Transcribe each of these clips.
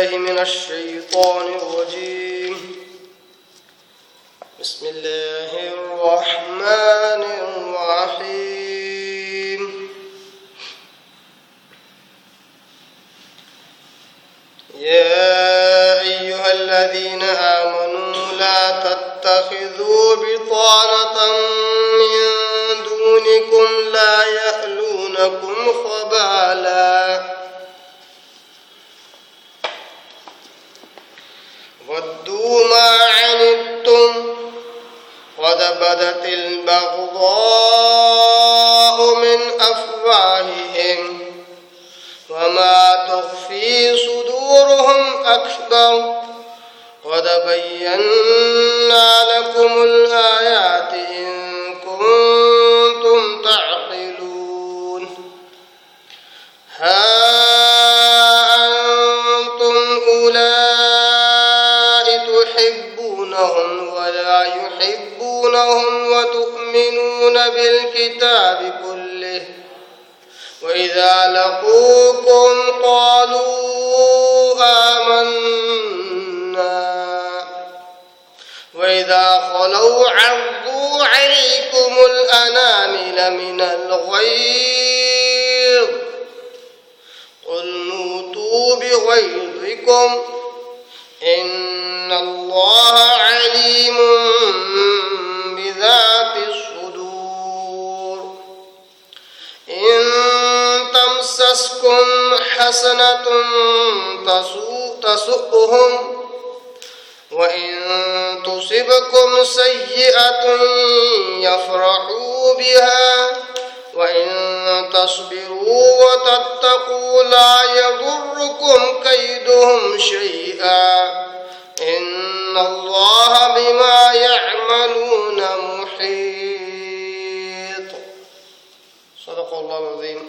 بالله من الشيطان الرجيم. بسم الله الرحمن الرحيم. يا أيها الذين آمنوا لا تتخذوا بطانة من دونكم لا يألونكم خبالا ودوا ما عنتم قد بدت البغضاء من أفواههم وما تخفي صدورهم أكبر قد بينا لكم الآيات إن كنتم تعقلون. ها أنتم أولئك تحبونهم ولا يحبونهم وتؤمنون بالكتاب كله وإذا لقوكم قالوا آمنا وإذا خلوا عضوا عليكم الأنامل من الغيظ قل موتوا بغيظكم إن الله عليم بذات الصدور. إن تمسسكم حسنة تسؤهم وإن تصبكم سيئة يفرحوا بها وإن تصبروا وتتقوا لا يضركم كيدهم شيئا إن الله بما يعملون محيط. صدق الله العظيم.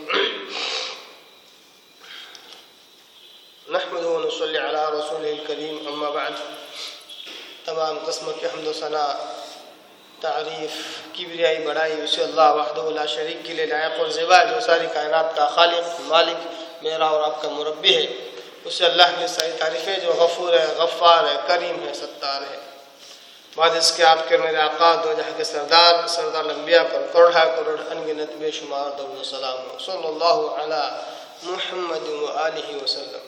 نحمده ونصلي على رسوله الكريم. اما بعد. تمام قسم کے حمد و ثنا تعریف کبریائی بڑائی اسے اللہ وحدہ لا شریک کے لیے لائق اور زیبا جو ساری کائنات کا خالق مالک میرا اور آپ کا مربی ہے. اسے اللہ کی ساری تعریفیں جو غفور ہے غفار ہے کریم ہے ستار ہے. بعد اس کے آپ کے میرے آقا دو جہاں کے سردار الانبیاء پر کروڑا کروڑ انگنت بے شمار درود و سلام صلی اللہ علی محمد و آلہ وسلم.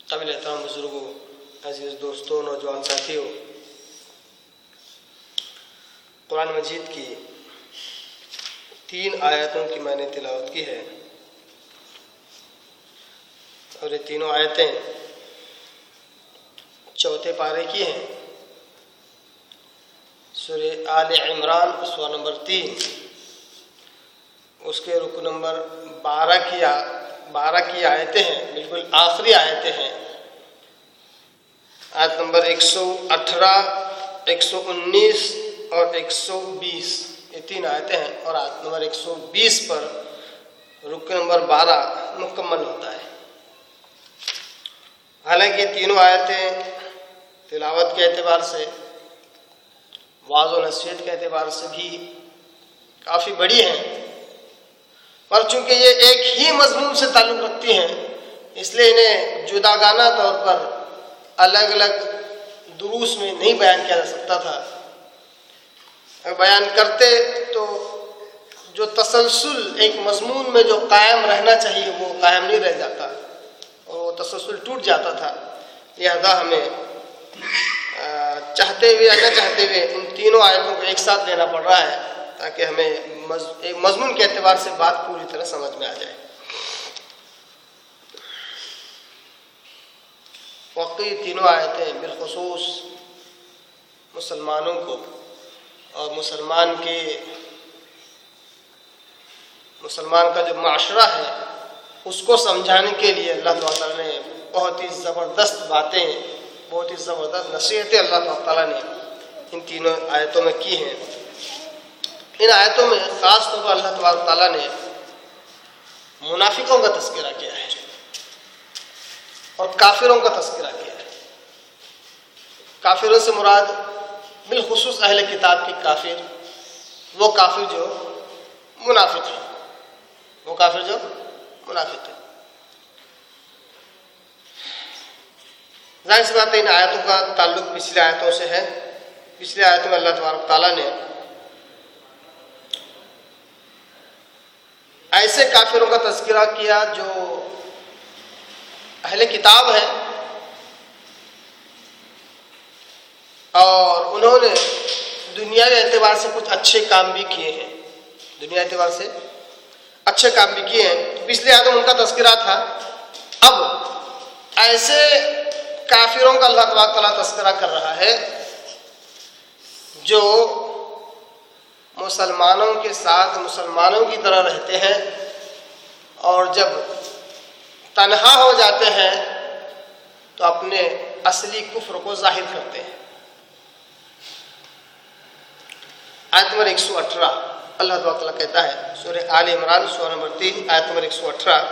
قابل احترام بزرگوں، عزیز دوستوں، نوجوان ساتھیوں، قرآن مجید کی 3 آیتوں کی میں نے تلاوت کی ہے اور یہ تینوں آیتیں چوتھے پارے کی ہیں. سورہ آل عمران سورہ نمبر 3 اس کے رکو نمبر 12 کی آیتیں ہیں، بالکل آخری آیتیں ہیں. آیت نمبر 118 119 اور 120 یہ 3 آیتیں ہیں اور آیت نمبر 120 پر رکو نمبر 12 مکمل ہوتا ہے. حالانکہ تینوں آیتیں تلاوت کے اعتبار سے واعظ و نصیحت کے اعتبار سے بھی کافی بڑی ہیں، پر چونکہ یہ ایک ہی مضمون سے تعلق رکھتی ہیں اس لیے انہیں جداگانہ طور پر الگ الگ دروس میں نہیں بیان کیا جا سکتا تھا. اگر بیان کرتے تو جو تسلسل ایک مضمون میں جو قائم رہنا چاہیے وہ قائم نہیں رہ جاتا اور وہ تسلسل ٹوٹ جاتا تھا. لہذا ہمیں چاہتے ہوئے یا نہ چاہتے ہوئے ان تینوں آیتوں کو ایک ساتھ لینا پڑ رہا ہے تاکہ ہمیں ایک مضمون کے اعتبار سے بات پوری طرح سمجھ میں آ جائے. واقعی تینوں آیتیں بالخصوص مسلمانوں کو اور مسلمان کا جو معاشرہ ہے اس کو سمجھانے کے لیے اللہ تعالیٰ نے بہت ہی زبردست باتیں، بہت ہی زبردست نصیحتیں اللہ تعالیٰ نے ان تینوں آیتوں میں کی ہیں. ان آیتوں میں خاص طور پر اللہ تعالیٰ نے منافقوں کا تذکرہ کیا ہے اور کافروں کا تذکرہ کیا ہے. کافروں سے مراد بالخصوص اہل کتاب کے کافر، وہ کافر جو منافق ہیں، وہ کافر جو منافق ہیں۔ ظاہر سی بات ہے ان آیتوں کا تعلق پچھلی آیتوں سے ہے۔ پچھلی آیتوں میں اللہ تبارک تعالیٰ نے ایسے کافروں کا تذکرہ کیا جو اہل کتاب ہیں اور انہوں نے دنیاوی اعتبار سے کچھ اچھے کام بھی کیے ہیں، دنیا اعتبار سے اچھے کام بھی کیے ہیں۔ پچھلے آیت میں ان کا تذکرہ تھا۔ اب ایسے کافروں کا اللہ تبارک تعالیٰ تذکرہ کر رہا ہے جو مسلمانوں کے ساتھ مسلمانوں کی طرح رہتے ہیں اور جب تنہا ہو جاتے ہیں تو اپنے اصلی کفر کو ظاہر کرتے ہیں۔ آیت نمبر 118 اللہ تعالیٰ کہتا ہے، سورہ آل عمران سورہ نمبر 3 آیت نمبر 118،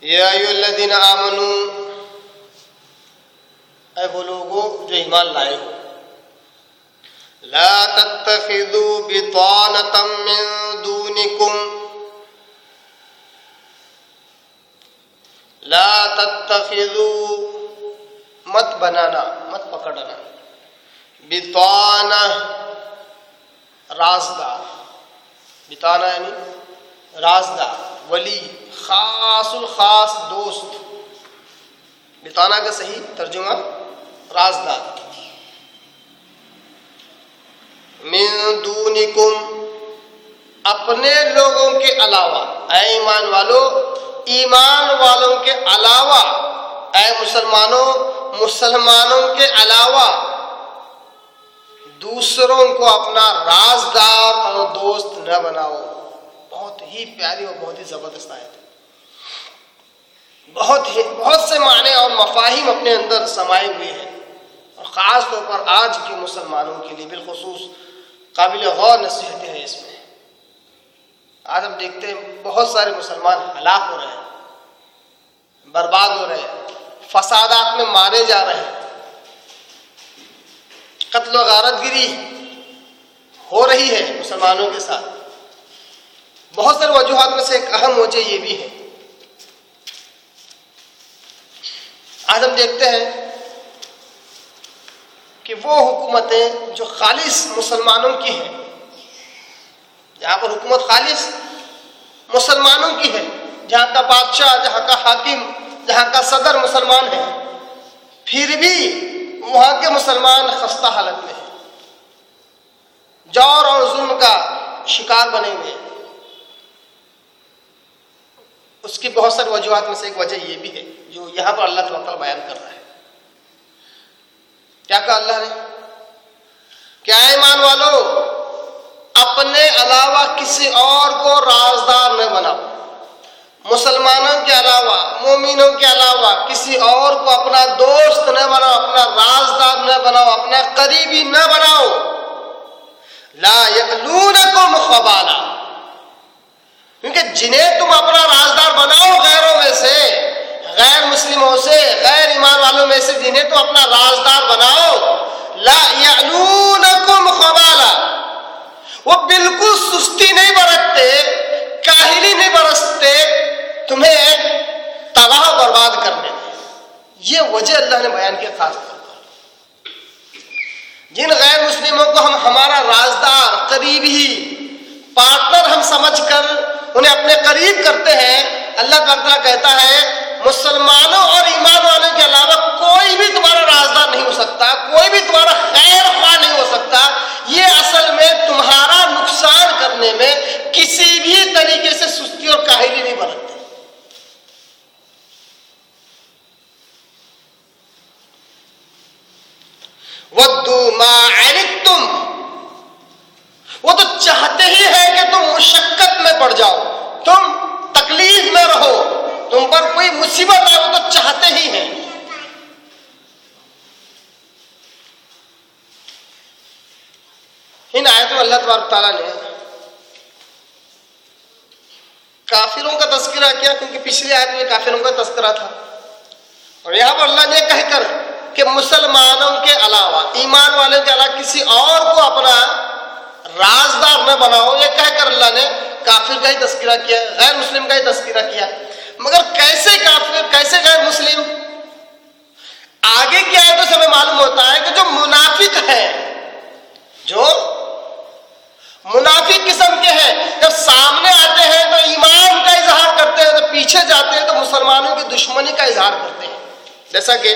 یا ایھا الذین آمنوا، اے وہ لوگو جو ایمان لائے ہو، لا تتخذوا بطانة من دونکم، لا تتخذوا مت بنانا، مت پکڑنا، بطانہ رازدار، بطانہ یعنی رازدار، ولی، خاص الخاص دوست۔ بطانہ کا صحیح ترجمہ رازدار۔ من دونکم، اپنے لوگوں کے علاوہ، اے ایمان والو، ایمان والوں کے علاوہ، اے مسلمانوں، مسلمانوں کے علاوہ دوسروں کو اپنا رازدار اور دوست نہ بناؤ۔ بہت ہی پیاری اور بہت ہی زبردست آیت ہے۔ بہت سے معنی اور مفاہیم اپنے اندر سمائے ہوئے ہیں اور خاص طور پر آج کے مسلمانوں کے لیے بالخصوص قابل غور نصیحتیں ہیں اس میں۔ آج ہم دیکھتے ہیں بہت سارے مسلمان ہلاک ہو رہے ہیں، برباد ہو رہے ہیں، فسادات میں مارے جا رہے ہیں، قتل و غارت گری ہو رہی ہے مسلمانوں کے ساتھ۔ بہت سارے وجوہات میں سے ایک اہم وجہ یہ بھی ہے۔ آج ہم دیکھتے ہیں کہ وہ حکومتیں جو خالص مسلمانوں کی ہیں، جہاں پر حکومت خالص مسلمانوں کی ہے، جہاں کا بادشاہ، جہاں کا حاکم، جہاں کا صدر مسلمان ہے، پھر بھی وہاں کے مسلمان خستہ حالت میں ہیں، جور اور ظلم کا شکار بنے ہوئے ہیں۔ اس کی بہت ساری وجوہات میں سے ایک وجہ یہ بھی ہے جو یہاں پر اللہ تعالیٰ بیان کر رہا ہے۔ کیا کہا اللہ نے؟ کیا ایمان والو، اپنے علاوہ کسی اور کو رازدار نہ بناؤ، مسلمانوں کے علاوہ، مومنوں کے علاوہ کسی اور کو اپنا دوست نہ بناؤ، اپنا رازدار نہ بناؤ، اپنا قریبی نہ بناؤ۔ لا یألونکم خبالا، کیونکہ جنہیں تم اپنا رازدار بناؤ غیروں میں سے، غیر مسلموں سے، غیر ایمان والوں میں سے جنہیں تم اپنا رازدار بناؤ، لا یألونکم خبالا، وہ بالکل سستی نہیں برتتے، کاہلی نہیں برستے تمہیں تباہ و برباد کرنے میں۔ یہ وجہ اللہ نے بیان کیا خاص طور پر۔ جن غیر مسلموں کو ہم ہمارا رازدار، قریبی، پارٹنر ہم سمجھ کر انہیں اپنے قریب کرتے ہیں، اللہ تعالیٰ کہتا ہے مسلمانوں اور ایمان والوں کے علاوہ کوئی بھی تمہارا رازدار نہیں ہو سکتا، کوئی بھی تمہارا خیر خواہ نہیں ہو سکتا۔ یہ اصل میں تمہارا نقصان کرنے میں کسی بھی طریقے سے سستی اور کاہلی نہیں برتتے۔ وَدُّوا مَا عَنِتُّمْ، وہ تو چاہتے ہی ہے کہ تم مشقت میں پڑ جاؤ، تم تکلیف میں رہو، تم پر کوئی مصیبت آئے، وہ تو چاہتے ہی ہیں۔ ان آیتوں میں اللہ تبارک تعالیٰ نے کافروں کا تذکرہ کیا، کیونکہ پچھلی آیت میں کافروں کا تذکرہ تھا، اور یہاں پر اللہ نے کہہ کر کہ مسلمانوں کے علاوہ، ایمان والوں کے علاوہ کسی اور کو اپنا رازدار نہ بناؤ، یہ کہہ کر اللہ نے کافر کا ہی تذکرہ کیا، غیر مسلم کا ہی تذکرہ کیا، مگر کیسے کافر، کیسے غیر مسلم؟ آگے کی آیتوں سے ہمیں معلوم ہوتا ہے کہ جو منافق ہے، جو منافق قسم کے ہیں، جب سامنے آتے ہیں تو ایمان کا اظہار کرتے ہیں، تو پیچھے جاتے ہیں تو مسلمانوں کی دشمنی کا اظہار کرتے ہیں. جیسا کہ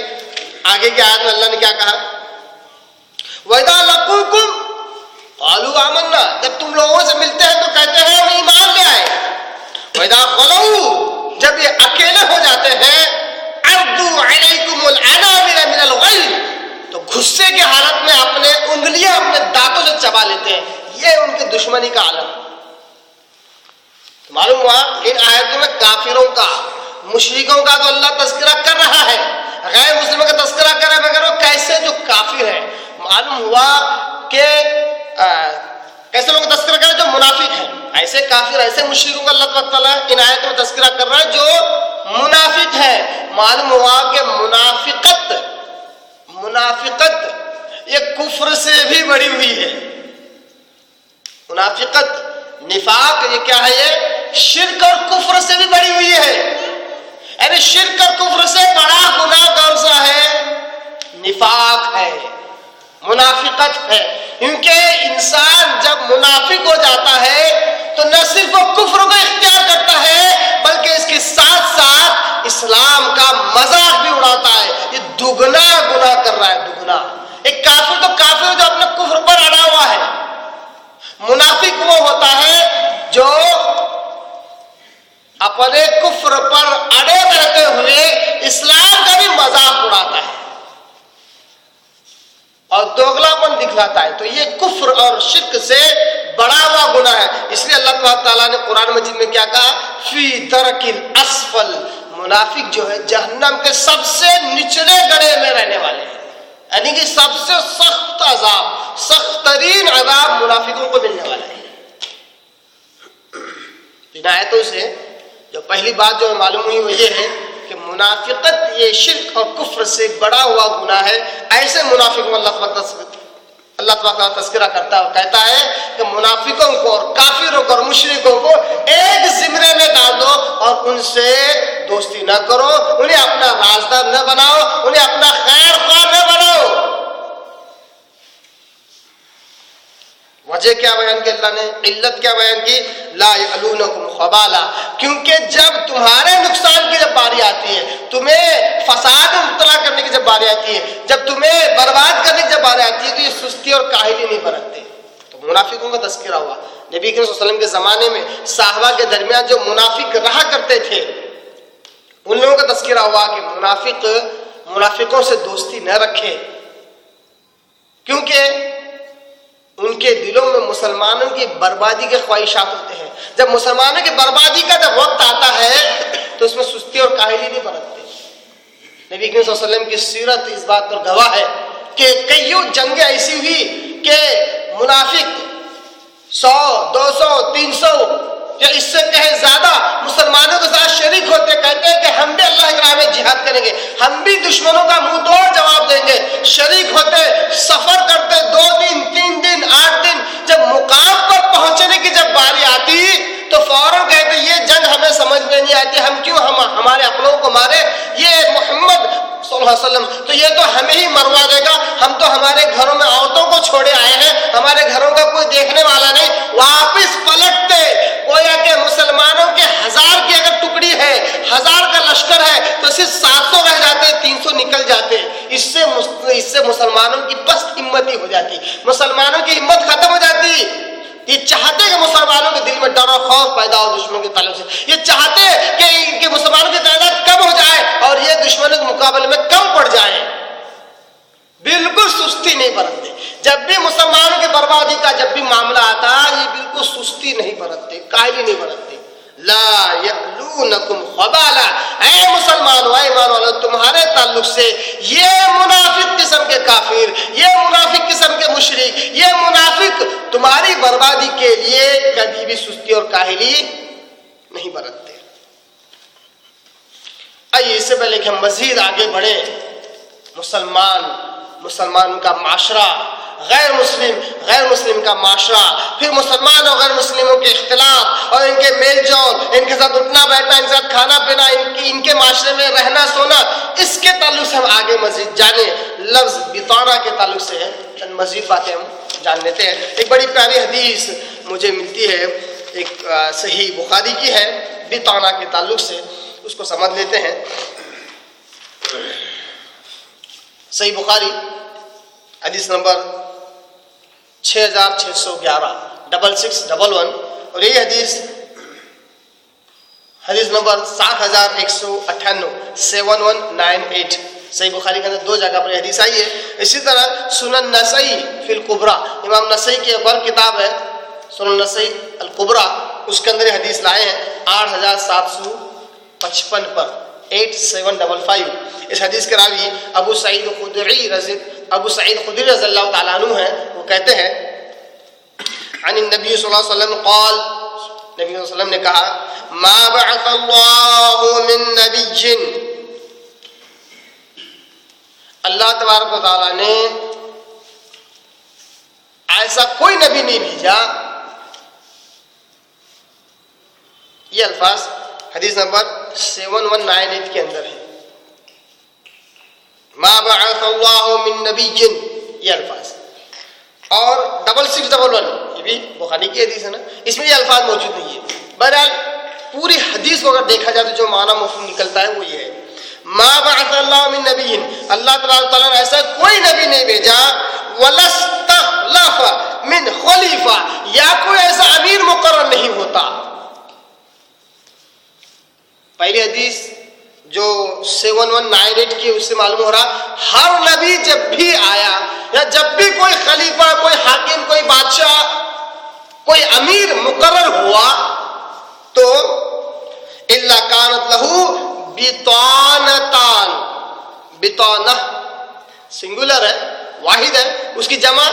آگے کی آیت میں اللہ نے کیا کہا، وَإِذَا لَقُوكُمْ قَالُوا آمَنَّا، جب تم لوگوں سے ملتے ہیں تو کہتے ہیں ہم ایمان لے آئے. وَإِذَا خَلَوْا، جب یہ اکیلے ہو جاتے ہیں، عَرْضُوا عَلَيْكُمُ الْأَنَامِلَ مِنَ الْغَيْظِ، تو غصے کی حالت میں اپنے انگلیاں اپنے دانتوں سے چبا لیتے ہیں. یہ ان کی دشمنی کا عالم. معلوم ہوا ان آیتوں میں کافروں کا، مشرکوں کا تو اللہ تذکرہ کر رہا ہے، غیر مسلموں کا تذکرہ کر رہا ہے، مگر وہ کیسے جو کافر ہیں. معلوم ہوا کہ کیسے لوگ تذکرہ کر رہے ہیں؟ جو منافق ہیں. ایسے کافر، ایسے مشرکوں کا اللہ تعالیٰ ان آیتوں میں تذکرہ کر رہا ہے جو منافق ہے. معلوم ہوا کہ منافقت یہ کفر سے بھی بڑی ہوئی ہے. منافقت، نفاق، یہ کیا ہے؟ یہ شرک اور کفر سے بھی بڑی ہوئی ہے. یعنی شرک اور کفر سے بڑا گناہ کون سا ہے؟ نفاق ہے، منافقت ہے. کیونکہ انسان جب منافق ہو جاتا ہے تو نہ صرف وہ کفر کو اختیار کرتا ہے بلکہ اس کے ساتھ ساتھ اسلام کا مذاق بھی اڑاتا ہے. یہ دگنا گناہ کر رہا ہے، دگنا. ایک کافر تو کافر جو اپنے کفر پر اڑا ہوا ہے. منافق وہ ہوتا ہے جو اپنے کفر پر اڑے رہتے ہوئے اسلام کا بھی مذاق اڑاتا ہے اور دوغلاپن دکھلاتا ہے. تو یہ کفر اور شرک سے بڑا ہوا گناہ ہے. اس لیے اللہ تعالیٰ نے قرآن مجید میں کیا کہا، فی درک الاسفل. منافق جو ہے جہنم کے سب سے نچلے گڑھے میں رہنے والے ہیں. یعنی کہ سب سے سخت عذاب، سخت ترین عذاب منافقوں کو ملنے والا ہے. ان آیتوں سے جو پہلی بات جو معلوم ہوئی وہ یہ ہے کہ منافقت یہ شرک اور کفر سے بڑا ہوا گناہ ہے. ایسے منافقوں کو اللہ تعالیٰ تذکرہ کرتا ہے اور کہتا ہے کہ منافقوں کو اور کافروں کو اور مشرکوں کو ایک زمرے میں ڈال دو اور ان سے دوستی نہ کرو، انہیں اپنا رازدار نہ بناؤ، انہیں اپنا خیر خواہ نہ بناؤ. وجہ کیا بیان کی اللہ نے؟ علت کیا بیان کی؟ لا یعلونکم خبالا. کیونکہ جب تمہارے نقصان کی جب باری آتی ہے، تمہیں فساد میں مبتلا کرنے کی جب باری آتی ہے، جب تمہیں برباد کرنے کی جب باری آتی ہے، تو یہ سستی اور کاہلی نہیں برتتے. تو منافقوں کا تذکرہ ہوا. نبی کریم صلی اللہ علیہ وسلم کے زمانے میں صحابہ کے درمیان جو منافق رہا کرتے تھے ان لوگوں کا تذکرہ ہوا کہ منافقوں سے دوستی نہ رکھے، کیونکہ ان کے دلوں میں مسلمانوں کی بربادی کے خواہشات ہوتے ہیں. جب مسلمانوں کی بربادی کا جب وقت آتا ہے تو اس میں سستی اور کاہلی نہیں برتتے. نبی کریم صلی اللہ علیہ وسلم کی سیرت اس بات پر گواہ ہے کہ کئیوں جنگیں ایسی ہوئی کہ منافق 100 200 300 یا اس سے کہیں زیادہ مسلمانوں کے ساتھ شریک ہوتے، کہتے ہیں کہ ہم بھی اللہ کی راہ میں جہاد کریں گے، ہم بھی دشمنوں کا منہ توڑ جواب دیں گے. شریک ہوتے، سفر کرتے 2 دن 3 دن 8 دن. جب مقام پر پہنچنے کی جب باری آتی تو فوراً کہتے یہ جنگ ہمیں سمجھ میں نہیں آتی، ہم کیوں ہمارے اپنوں کو مارے، یہ محمد صلی اللہ علیہ وسلم تو یہ تو ہمیں ہی مروا دے گا، ہم تو ہمارے گھروں میں عورتوں کو چھوڑے آئے ہیں، ہمارے گھروں کا کوئی دیکھنے والا نہیں. واپس پلٹتے گویا کہ مسلمانوں کے 1000 کی اگر ٹکڑی ہے، 1000 کا لشکر ہے تو صرف 700 رہ جاتے، 300 نکل جاتے. اس سے مسلمانوں کی پست ہمتی ہو جاتی، مسلمانوں کی ہمت ختم ہو جاتی. یہ چاہتے کہ مسلمانوں کے دل میں ڈر اور خوف پیدا ہو دشمنوں کے تعلق سے، یہ چاہتے کہ مسلمانوں کی تعداد کم ہو جائے اور یہ دشمنوں کے مقابلے میں کم پڑ جائے. بالکل سستی نہیں برتتے. جب بھی مسلمانوں کی بربادی کا جب بھی معاملہ آتا یہ بالکل سستی نہیں برتتے، کاہلی نہیں برتتے. لا یعلونکم خبالا. اے مسلمانوں، اے ایمان والو، تمہارے تعلق سے یہ منافق قسم کے کافر، یہ منافق قسم کے مشرک، یہ منافق تمہاری بربادی کے لیے کبھی بھی سستی اور کاہلی نہیں برتتے. آئیے اس سے پہلے کہ ہم مزید آگے بڑھیں، مسلمان کا معاشرہ غیر مسلم کا معاشرہ، پھر مسلمان اور غیر مسلموں کے اختلاط اور ان کے میل جول، ان کے ساتھ اٹھنا بیٹھنا، ان کے ساتھ کھانا پینا، ان کے معاشرے میں رہنا سونا، اس کے تعلق سے ہم آگے مزید جانیں۔ لفظ بطانہ کے تعلق سے چند مزید باتیں ہم جان لیتے ہیں۔ ایک بڑی پیاری حدیث مجھے ملتی ہے، ایک صحیح بخاری کی ہے بطانہ کے تعلق سے، اس کو سمجھ لیتے ہیں۔ صحیح بخاری حدیث نمبر 6611 6611، اور یہ حدیث نمبر 7198 7198 صحیح بخاری کے اندر دو جگہ پر حدیث آئی ہے۔ اسی طرح سنن نسائی فی الکبریٰ، امام نسائی کی ایک اور کتاب ہے سنن نسائی الکبریٰ، اس کے اندر حدیث لائے ہیں 8755 پر 8755۔ اس حدیث کے راوی ابو سعید خدری رضی اللہ تعالیٰ عنہ ہیں، وہ کہتے ہیں عن النبی صلی اللہ علیہ وسلم قال، نبی صلی اللہ علیہ وسلم نے کہا ما بعث اللہ من نبی، اللہ تبارک و تعالیٰ نے ایسا کوئی نبی نہیں بھیجا، یہ الفاظ حدیث نمبر 7198 کے اندر ہے، ما بعث اللہ من نبی، یہ الفاظ، اور 6611 یہ بھی بخاری کی حدیث ہے نا، اس میں یہ الفاظ موجود نہیں ہے۔ بہرحال پوری حدیث کو اگر دیکھا جائے تو جو معنی مفہوم نکلتا ہے وہ یہ ہے، ما بعث اللہ من نبی، اللہ تعالیٰ نے ایسا کوئی نبی نہیں بھیجا، وَلَسْتَخْلَفَ مِنْ خلیفہ، یا کوئی ایسا امیر مقرر نہیں ہوتا۔ پہلی حدیث جو 7198 کی، اس سے معلوم ہو رہا ہر نبی جب بھی آیا یا جب بھی کوئی خلیفہ، کوئی حاکم، کوئی بادشاہ، کوئی امیر مقرر ہوا تو الا کانت لہو بطانتان، بطانہ سنگولر ہے، واحد ہے، اس کی جمع،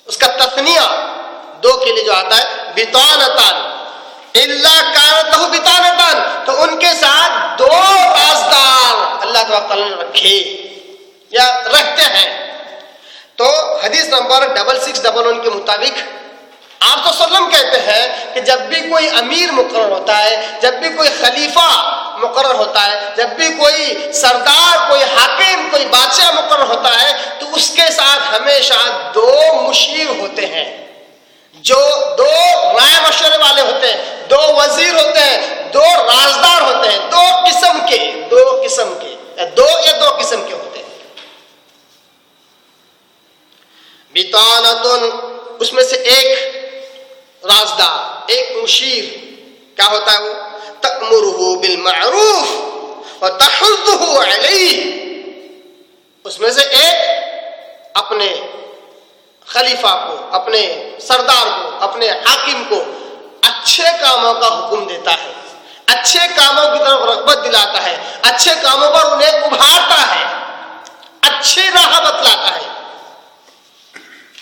اس کا تثنیہ دو کے لیے جو آتا ہے بطانتان، الا کانت لہو بطانتان، تو ان کے ساتھ دو رازدار اللہ تعالیٰ نے رکھے یا رکھتے ہیں۔ تو حدیث نمبر 6611 کے مطابق آپ تو وسلم کہتے ہیں کہ جب بھی کوئی امیر مقرر ہوتا ہے، جب بھی کوئی خلیفہ مقرر ہوتا ہے، جب بھی کوئی سردار، کوئی حاکم، کوئی بادشاہ مقرر ہوتا ہے تو اس کے ساتھ ہمیشہ دو مشیر ہوتے ہیں، جو دو رائے مشورے والے ہوتے ہیں، دو وزیر ہوتے ہیں، دو رازدار ہوتے ہیں، دو قسم کے ہوتے ہیں۔ بطانتن، اس میں سے ایک رازدار، ایک مشیر کیا ہوتا ہے، وہ تأمرہ بالمعروف وتحضہ علیہ، اس میں سے ایک اپنے خلیفہ کو، اپنے سردار کو، اپنے حاکم کو اچھے کاموں کا حکم دیتا ہے، اچھے کاموں کی طرف رغبت دلاتا ہے، اچھے کاموں پر انہیں ابھارتا ہے، اچھی راہ بتلاتا ہے۔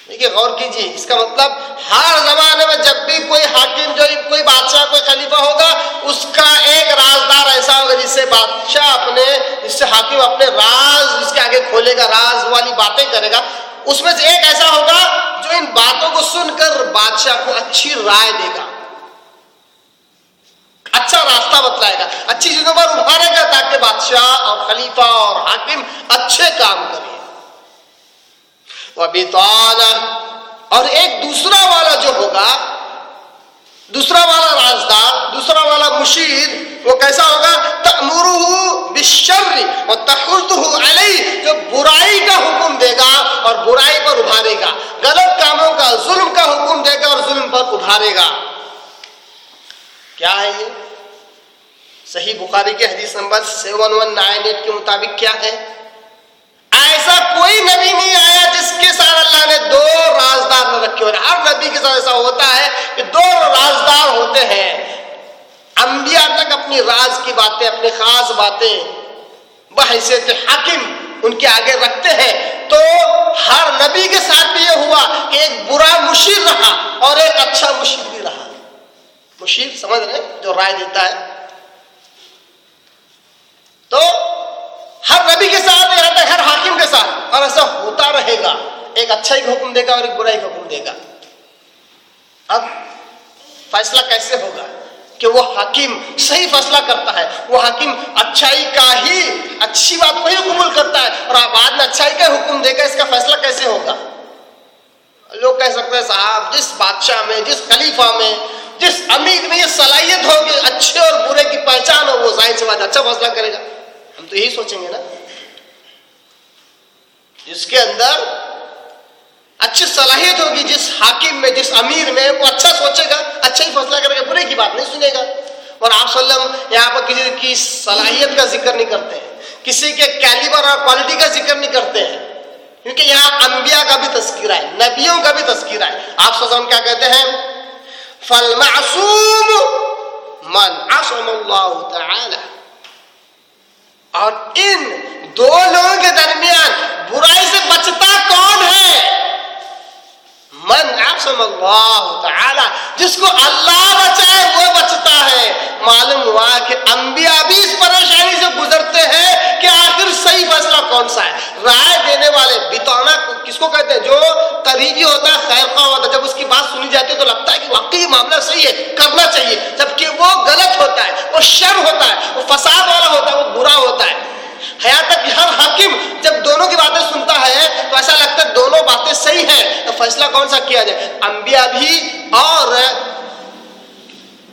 دیکھیے غور کیجیے، اس کا مطلب ہر زمانے میں جب بھی کوئی حاکم، جو کوئی بادشاہ، کوئی خلیفہ ہوگا، اس کا ایک رازدار ایسا ہوگا جس سے بادشاہ جس سے حاکم اپنے راز اس کے آگے کھولے گا، راز والی باتیں کرے گا۔ اس میں سے ایک ایسا ہوگا جو ان باتوں کو سن کر بادشاہ کو اچھی رائے دے گا، اچھا راستہ بتلائے گا، اچھی چیزوں پر ابھارے گا تاکہ بادشاہ اور خلیفہ اور حاکم اچھے کام کریں۔ وبطانہ، اور ایک دوسرا والا جو ہوگا، دوسرا والا رازدار، دوسرا والا مشیر، وہ کیسا ہوگا، تأمرہ بالشر وتحضہ علیہ، جو برائی کا حکم دے گا اور برائی پر ابھارے گا، غلط کاموں کا، ظلم کا حکم دے گا اور ظلم پر ابھارے گا۔ کیا ہے یہ؟ صحیح بخاری کے حدیث نمبر 7198 کے مطابق کیا ہے؟ ایسا کوئی نبی نہیں آیا جس کے ساتھ اللہ نے دو رازدار نہ رکھے ہوئے۔ ہر نبی کے ساتھ ایسا ہوتا ہے کہ دو رازدار ہوتے ہیں۔ انبیاء تک اپنی راز کی باتیں، اپنی خاص باتیں بحیثیت حاکم ان کے آگے رکھتے ہیں۔ تو ہر نبی کے ساتھ بھی یہ ہوا کہ ایک برا مشیر رہا اور ایک اچھا مشیر بھی رہا۔ مشیر سمجھ رہے ہیں، جو رائے دیتا ہے۔ تو ہر نبی کے ساتھ، یہاں تک ہر حاکم کے ساتھ، اور ایسا ہوتا رہے گا، ایک اچھائی کا حکم دے گا اور ایک برائی کا حکم دے گا. اب فیصلہ کیسے ہوگا کہ وہ حاکم صحیح فیصلہ کرتا ہے, وہ حاکم اچھائی کا ہی, اچھی بات کو ہی قبول کرتا ہے اور بعد میں اچھائی کا حکم دے گا, اس کا فیصلہ کیسے ہوگا؟ لوگ کہہ سکتے ہیں صاحب جس بادشاہ میں, جس خلیفہ میں, جس امیر میں یہ صلاحیت ہوگی اچھے اور برے کی پہچان ہو, وہ ظاہر سی بات اچھا فیصلہ کرے گا. ہم تو یہی سوچیں گے نا, جس کے اندر اچھی صلاحیت ہوگی, جس حاکم میں, جس امیر میں, وہ اچھا سوچے گا, اچھا ہی فیصلہ کرے گا, برے کی بات نہیں سنے گا. اور آپ صلی اللہ علیہ وسلم یہاں پر کسی کی صلاحیت کا ذکر نہیں کرتے ہیں, کسی کے کیلیبر اور کوالٹی کا ذکر نہیں کرتے ہیں, کیونکہ یہاں انبیاء کا بھی تذکرہ ہے, نبیوں کا بھی تذکرہ ہے. آپ صلی اللہ علیہ وسلم کیا کہتے ہیں؟ فَالْمَعْصُومُ مَنْ عَصَمَ اللَّهُ تَعَالَى. اور ان دو لوگوں کے درمیان برائی سے بچتا کون ہے؟ من عصم اللہ تعالی, جس کو اللہ بچائے وہ بچتا ہے. معلوم ہوا کہ انبیاء بھی اس پریشانی سے گزرتے ہیں کہ آخر صحیح فیصلہ کون سا ہے. رائے دینے والے بتانا کس کو کہتے ہیں؟ جو قریبی ہوتا ہے, خیر خواہ ہوتا ہے. جب اس کی بات سنی جاتی ہے تو لگتا ہے کہ واقعی یہ معاملہ صحیح ہے, کرنا چاہیے, جبکہ وہ غلط ہوتا ہے, وہ شر ہوتا ہے, وہ فساد والا ہوتا ہے, وہ برا ہوتا ہے. یہاں تک کہ ہر حاکم جب دونوں کی باتیں سنتا ہے تو ایسا لگتا ہے دونوں باتیں صحیح ہیں, تو فیصلہ کون سا کیا جائے؟ انبیاء بھی اور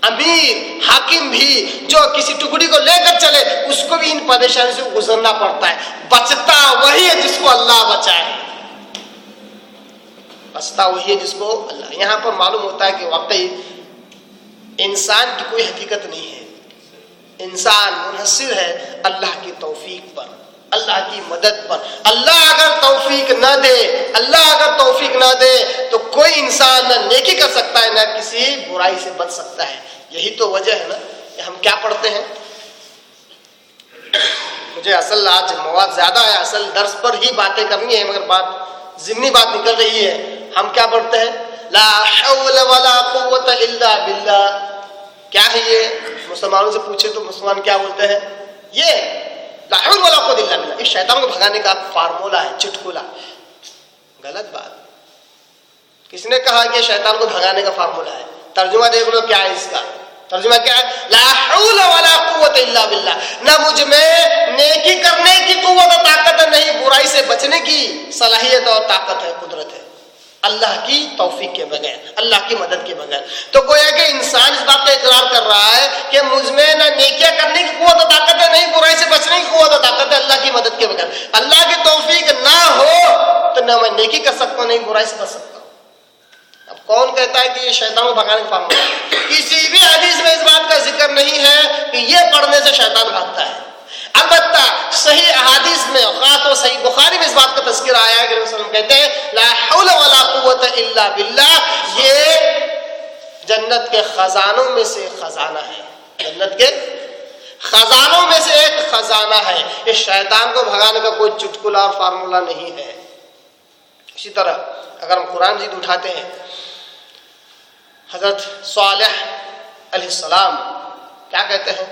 امیر حاکم بھی جو کسی ٹکڑی کو لے کر چلے اس کو بھی ان پریشانی سے گزرنا پڑتا ہے. بچتا وہی ہے جس کو اللہ بچائے, بچتا وہی ہے جس کو اللہ. یہاں پر معلوم ہوتا ہے کہ واقعی انسان کی کوئی حقیقت نہیں ہے, انسان منحصر ہے اللہ کی توفیق پر, اللہ کی مدد پر. اللہ اگر توفیق نہ دے, اللہ اگر توفیق نہ دے تو کوئی انسان نہ نیکی کر سکتا ہے نہ کسی برائی سے بچ سکتا ہے. یہی تو وجہ ہے نا کہ ہم کیا پڑھتے ہیں. مجھے اصل آج مواد زیادہ ہے, اصل درس پر ہی باتیں کرنی ہے, مگر بات ضمنی بات نکل رہی ہے. ہم کیا پڑھتے ہیں؟ لا حول ولا قوت الا باللہ. کیا ہے یہ؟ مسلمانوں سے پوچھے تو مسلمان کیا بولتے ہیں؟ یہ لا حول ولا قوت الا باللہ, اس شیطان کو بھگانے کا فارمولہ ہے, چٹکلا. غلط بات. کس نے کہا کہ شیطان کو بھگانے کا فارمولہ ہے؟ ترجمہ دیکھ لو کیا ہے اس کا. ترجمہ کیا ہے؟ لا حول ولا قوت الا باللہ. نہ مجھ میں نیکی کرنے کی قوت و طاقت ہے, نہیں برائی سے بچنے کی صلاحیت اور طاقت ہے, قدرت ہے, اللہ کی توفیق کے بغیر, اللہ کی مدد کے بغیر. تو گویا کہ انسان اس بات کا اقرار کر رہا ہے کہ مجھ میں نہ نیکیاں کرنے کی قوت و طاقت ہے, نہیں برائی سے بچنے کی قوت و طاقت ہے, اللہ کی مدد کے بغیر. اللہ کی توفیق نہ ہو تو نہ میں نیکی کر سکتا ہوں, نہیں برائی سے بچ سکتا ہوں. اب کون کہتا ہے کہ یہ شیطان کو بھگانے کا فارمولہ ہے؟ کسی بھی حدیث میں اس بات کا ذکر نہیں ہے کہ یہ پڑھنے سے شیطان بھاگتا ہے. البتہ صحیح احادیث میں, خاص طور صحیح بخاری میں اس بات کا تذکرہ آیا ہے کہ رسول اللہ کہتے ہیں لا حول ولا قوت الا باللہ. یہ جنت کے خزانوں میں سے خزانہ ہے, جنت کے خزانوں میں سے ایک خزانہ ہے. اس شیطان کو بھگانے کا کوئی چٹکلا اور فارمولہ نہیں ہے. اسی طرح اگر ہم قرآن مجید اٹھاتے ہیں, حضرت صالح علیہ السلام کیا کہتے ہیں؟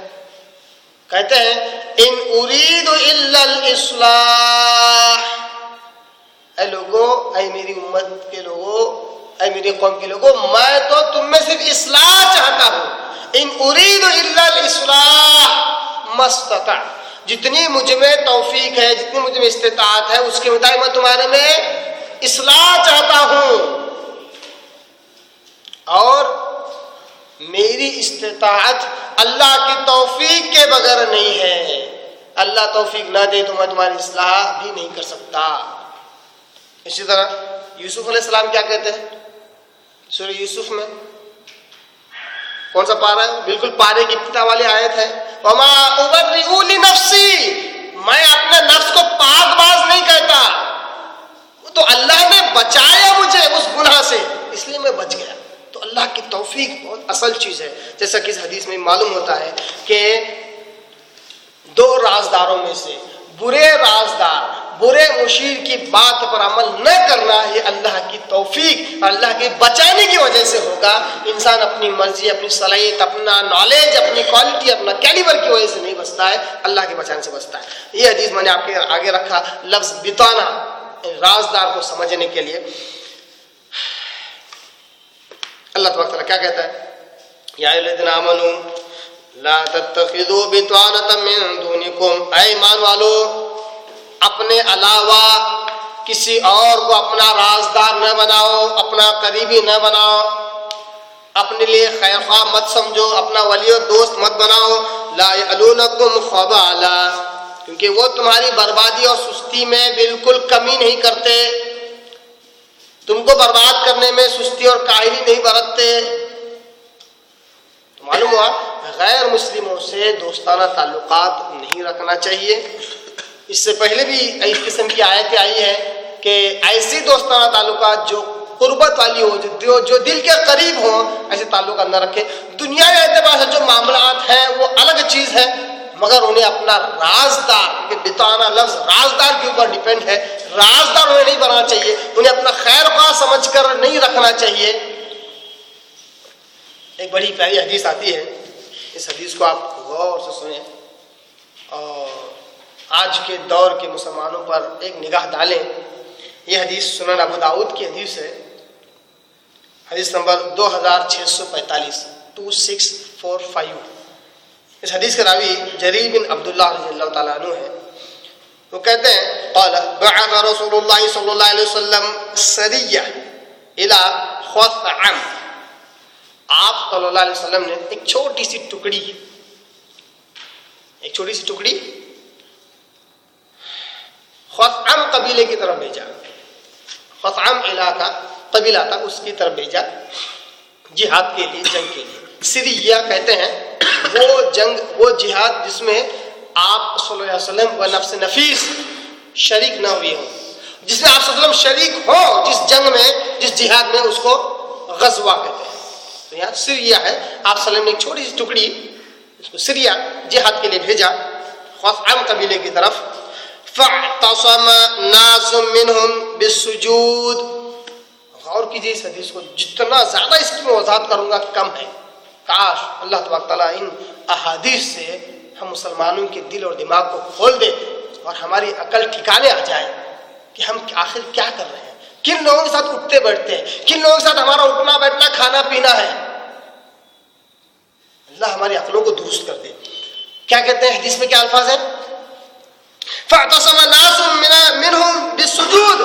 کہتے ہیں ان اريد الا الاصلاح. اے لوگوں, اے میری امت کے لوگوں, اے میری قوم کے لوگوں, میں تو تم میں صرف اصلاح چاہتا ہوں. ان اريد الا الاصلاح ما استطعت. جتنی مجھ میں توفیق ہے, جتنی مجھ میں استطاعت ہے, اس کے مطابق میں تمہارے میں اصلاح چاہتا ہوں. اور میری استطاعت اللہ کی توفیق کے بغیر نہیں ہے. اللہ توفیق نہ دے تو میں تمہاری اصلاح بھی نہیں کر سکتا. اسی طرح یوسف علیہ السلام کیا کہتے ہیں سورہ یوسف میں؟ کون سا پارہ ہے؟ بالکل پارے کی ابتدا والی آیت ہے, وما ابرئ لنفسی. میں اپنے نفس کو پاک باز نہیں کہتا, تو اللہ نے بچایا مجھے اس گناہ سے, اس لیے میں بچ گیا. تو اللہ کی توفیق بہت اصل چیز ہے. جیسا کہ اس حدیث میں معلوم ہوتا ہے کہ دو رازداروں میں سے برے رازدار, برے مشیر کی بات پر عمل نہ کرنا, یہ اللہ کی توفیق, اللہ کے بچانے کی وجہ سے ہوگا. انسان اپنی مرضی, اپنی صلاحیت, اپنا نالج, اپنی کوالٹی, اپنا کیلیبر کی وجہ سے نہیں بچتا ہے, اللہ کے بچانے سے بچتا ہے. یہ حدیث میں نے آپ کے آگے رکھا. لفظ بتانا رازدار کو سمجھنے کے لیے اللہ تبارک تعالیٰ کیا کہتا ہے؟ یا الذین آمنوا لا تتخذوا بطانة من دونکم، اے ایمان والو اپنے علاوہ کسی اور کو اپنا رازدار نہ بناؤ، اپنا قریبی نہ بناؤ، اپنے لیے خیر خواہ مت سمجھو، اپنا ولی و دوست مت بناؤ. لا یعلونکم خبالا، کیونکہ وہ تمہاری بربادی اور سستی میں بالکل کمی نہیں کرتے، تم کو برباد کرنے میں سستی اور کاہلی نہیں برتتے. تو معلوم ہوا غیر مسلموں سے دوستانہ تعلقات نہیں رکھنا چاہیے. اس سے پہلے بھی اس قسم کی آیتیں آئی ہیں کہ ایسی دوستانہ تعلقات جو قربت والی ہو، جو دل کے قریب ہوں، ایسے تعلقات نہ رکھے. دنیا کے اعتبار سے جو معاملات ہیں وہ الگ چیز ہے، مگر انہیں اپنا رازدار، کیونکہ بتانا لفظ رازدار کے اوپر ڈیپینڈ ہے، رازدار انہیں نہیں بنانا چاہیے، انہیں اپنا خیر خواہ سمجھ کر نہیں رکھنا چاہیے. ایک بڑی پیاری حدیث آتی ہے، اس حدیث کو آپ غور سے سنیں اور آج کے دور کے مسلمانوں پر ایک نگاہ ڈالیں. یہ حدیث سنن ابو داؤد کی حدیث ہے، حدیث نمبر 2645 2645. اس حدیث کے راوی جریر بن عبداللہ رضی اللہ تعالیٰ عنہ ہے. وہ کہتے ہیں قال بعث رسول اللہ صلی اللہ علیہ وسلم سریہ الى خثعم. آپ صلی اللہ علیہ وسلم نے ایک چھوٹی سی ٹکڑی خثعم قبیلے کی طرف بھیجا. خثعم علاقہ قبیلہ تھا، اس کی طرف بھیجا جہاد کے لیے، جنگ کے لیے. سریہ کہتے ہیں وہ جنگ، وہ جہاد جس میں آپ صلی اللہ علیہ وسلم و نفس نفیس شریک نہ ہوئے ہوں، جس میں آپ صلی اللہ علیہ وسلم شریک ہو، جس جنگ میں، جس جہاد میں، اس کو غزوہ کہتے ہیں. تو یہاں سریہ ہے، آپ صلی اللہ علیہ وسلم نے ایک چھوٹی سی ٹکڑی اس کو سریہ جہاد کے لیے بھیجا خثعم قبیلے کی طرف. فاعتصم ناس منهم بالسجود. غور کیجیے اس حدیث کو، جتنا زیادہ اس کی میں وضاحت کروں گا کم ہے. کاش اللہ تبارک تعالیٰ ان احادیث سے ہم مسلمانوں کے دل اور دماغ کو کھول دے اور ہماری عقل ٹھکانے آ جائے کہ ہم آخر کیا کر رہے ہیں، کن لوگوں کے ساتھ اٹھتے بیٹھتے ہیں، کن لوگوں کے ساتھ ہمارا اٹھنا بیٹھنا کھانا پینا ہے. اللہ ہماری عقلوں کو درست کر دے. کیا کہتے ہیں حدیث میں، کیا الفاظ ہیں؟ فاعتصم ناس منهم بالسجود.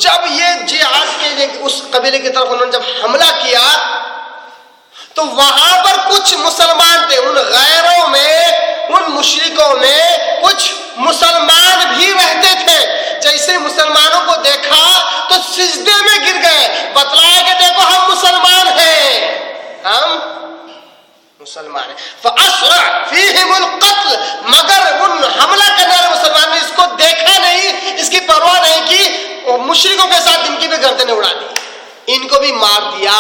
جب یہ جہاد کے لیے اس قبیلے کی طرف انہوں نے جب حملہ کیا تو وہاں پر کچھ مسلمان تھے، ان غیروں میں، ان مشرکوں میں کچھ مسلمان بھی رہتے تھے. جیسے مسلمانوں کو دیکھا تو سجدے میں گر گئے، بتلایا کہ دیکھو ہم مسلمان ہیں، ہم مسلمان ہیں. فاسرع فیہم القتل. مگر ان حملہ کرنے والے مسلمان نے اس کو دیکھا نہیں، اس کی پرواہ نہیں کی، اور مشرکوں کے ساتھ ان کی بھی گردنیں اڑا دی، ان کو بھی مار دیا.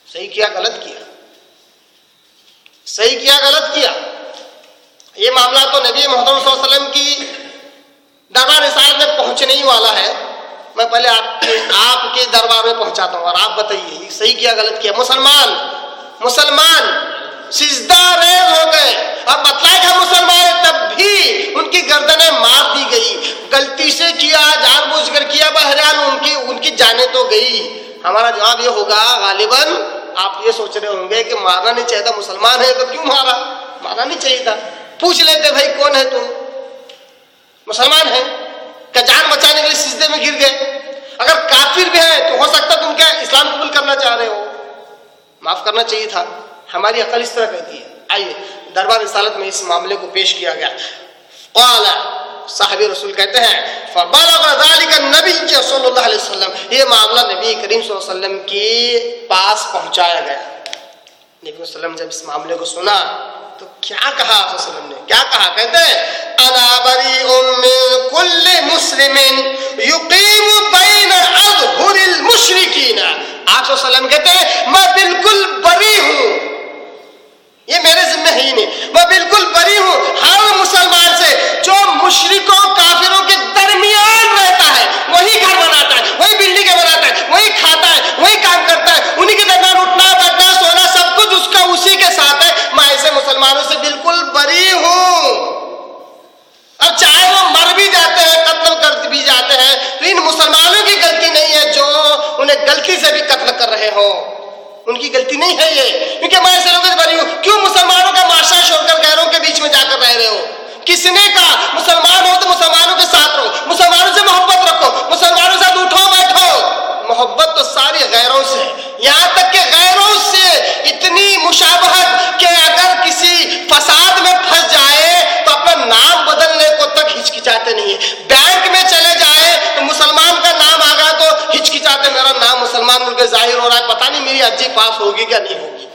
صحیح کیا غلط کیا؟ صحیح کیا غلط کیا؟ یہ معاملہ تو نبی محترم صلی اللہ علیہ وسلم کی دربار رسالت میں پہنچنے ہی والا ہے. میں پہلے آپ کے دربار میں پہنچاتا ہوں اور آپ بتائیے صحیح کیا غلط کیا. مسلمان سجدہ ریز ہو گئے اور بتلائے کہ ہم مسلمان ہیں، تب بھی ان کی گردنیں مار دی گئی. غلطی سے کیا، جان بوجھ کر کیا، بہرحال ان کی جانیں تو گئی. ہمارا جواب یہ ہوگا غالباً آپ یہ سوچ رہے ہوں گے کہ مارنا نہیں چاہیے تھا، مسلمان ہے تو کیوں مارا؟ مارنا نہیں چاہیے تھا. پوچھ لیتے بھائی کون ہے تم؟ مسلمان ہے کہ جان بچانے کے لیے سجدے میں گر گئے. اگر کافر بھی ہے تو ہو سکتا تم کیا اسلام قبول کرنا چاہ رہے ہو، معاف کرنا چاہیے تھا. ہماری عقل اس طرح کہتی ہے. آئیے دربار رسالت میں اس معاملے کو پیش کیا گیا. قال صاحب رسول کہتے ہیں فبلغ ذلك النبی صلی اللہ علیہ وسلم. یہ معاملہ نبی کریم صلی اللہ علیہ وسلم کے پاس پہنچایا گیا. نبی صلی اللہ علیہ وسلم جب اس معاملے کو سنا تو کیا کہا؟ آپ صلی اللہ علیہ وسلم نے کیا کہا؟ کہتے ہیں انا بریء من کل مسلم یقیم بین اظہر المشرکین. آپ صلی اللہ علیہ وسلم کہتے ہیں میں بالکل بری ہوں، یہ میرے ذمہ ہے ہی نہیں، میں بالکل بری ہوں ہر مسلمان سے جو مشرکوں کافروں کے درمیان رہتا ہے، وہی گھر بناتا ہے، وہی بلڈنگیں بناتا ہے، وہی کھاتا ہے، وہی کام کرتا ہے، انہی کے درمیان اٹھنا بیٹھنا سونا سب کچھ اس کا اسی کے ساتھ ہے. میں ایسے مسلمانوں سے بالکل بری ہوں. اور چاہے وہ مر بھی جاتے ہیں، قتل کر بھی انہیں غلطی سے بھی قتل کر رہے ہو، ان کی غلطی نہیں ہے یہ، کیونکہ میں ایسے لوگوں سے بری ہوں. کیوں مسلمانوں کا معاشرہ چھوڑ کر غیروں کے بیچ میں جا کر رہ رہے ہو؟ کس نے کہا مسلمان ہو تو مسلمانوں کے ساتھ رہو، مسلمانوں سے محبت رکھو، مسلمانوں کے ساتھ اٹھو بیٹھو. محبت تو ساری غیروں سے، یہاں تک کہ غیروں سے اتنی مشابہت کہ اگر کسی فساد میں پھنس جائے تو اپنا نام بدلنے کو تک ہچکچاتے نہیں ہیں. بینک میں چلے جائے تو مسلمان کا نام آ گیا تو ہچکچاتے، میرا نام مسلمان مل کے ظاہر ہو رہا ہے، پتہ نہیں میری ارجی پاس ہوگی کیا نہیں ہوگی.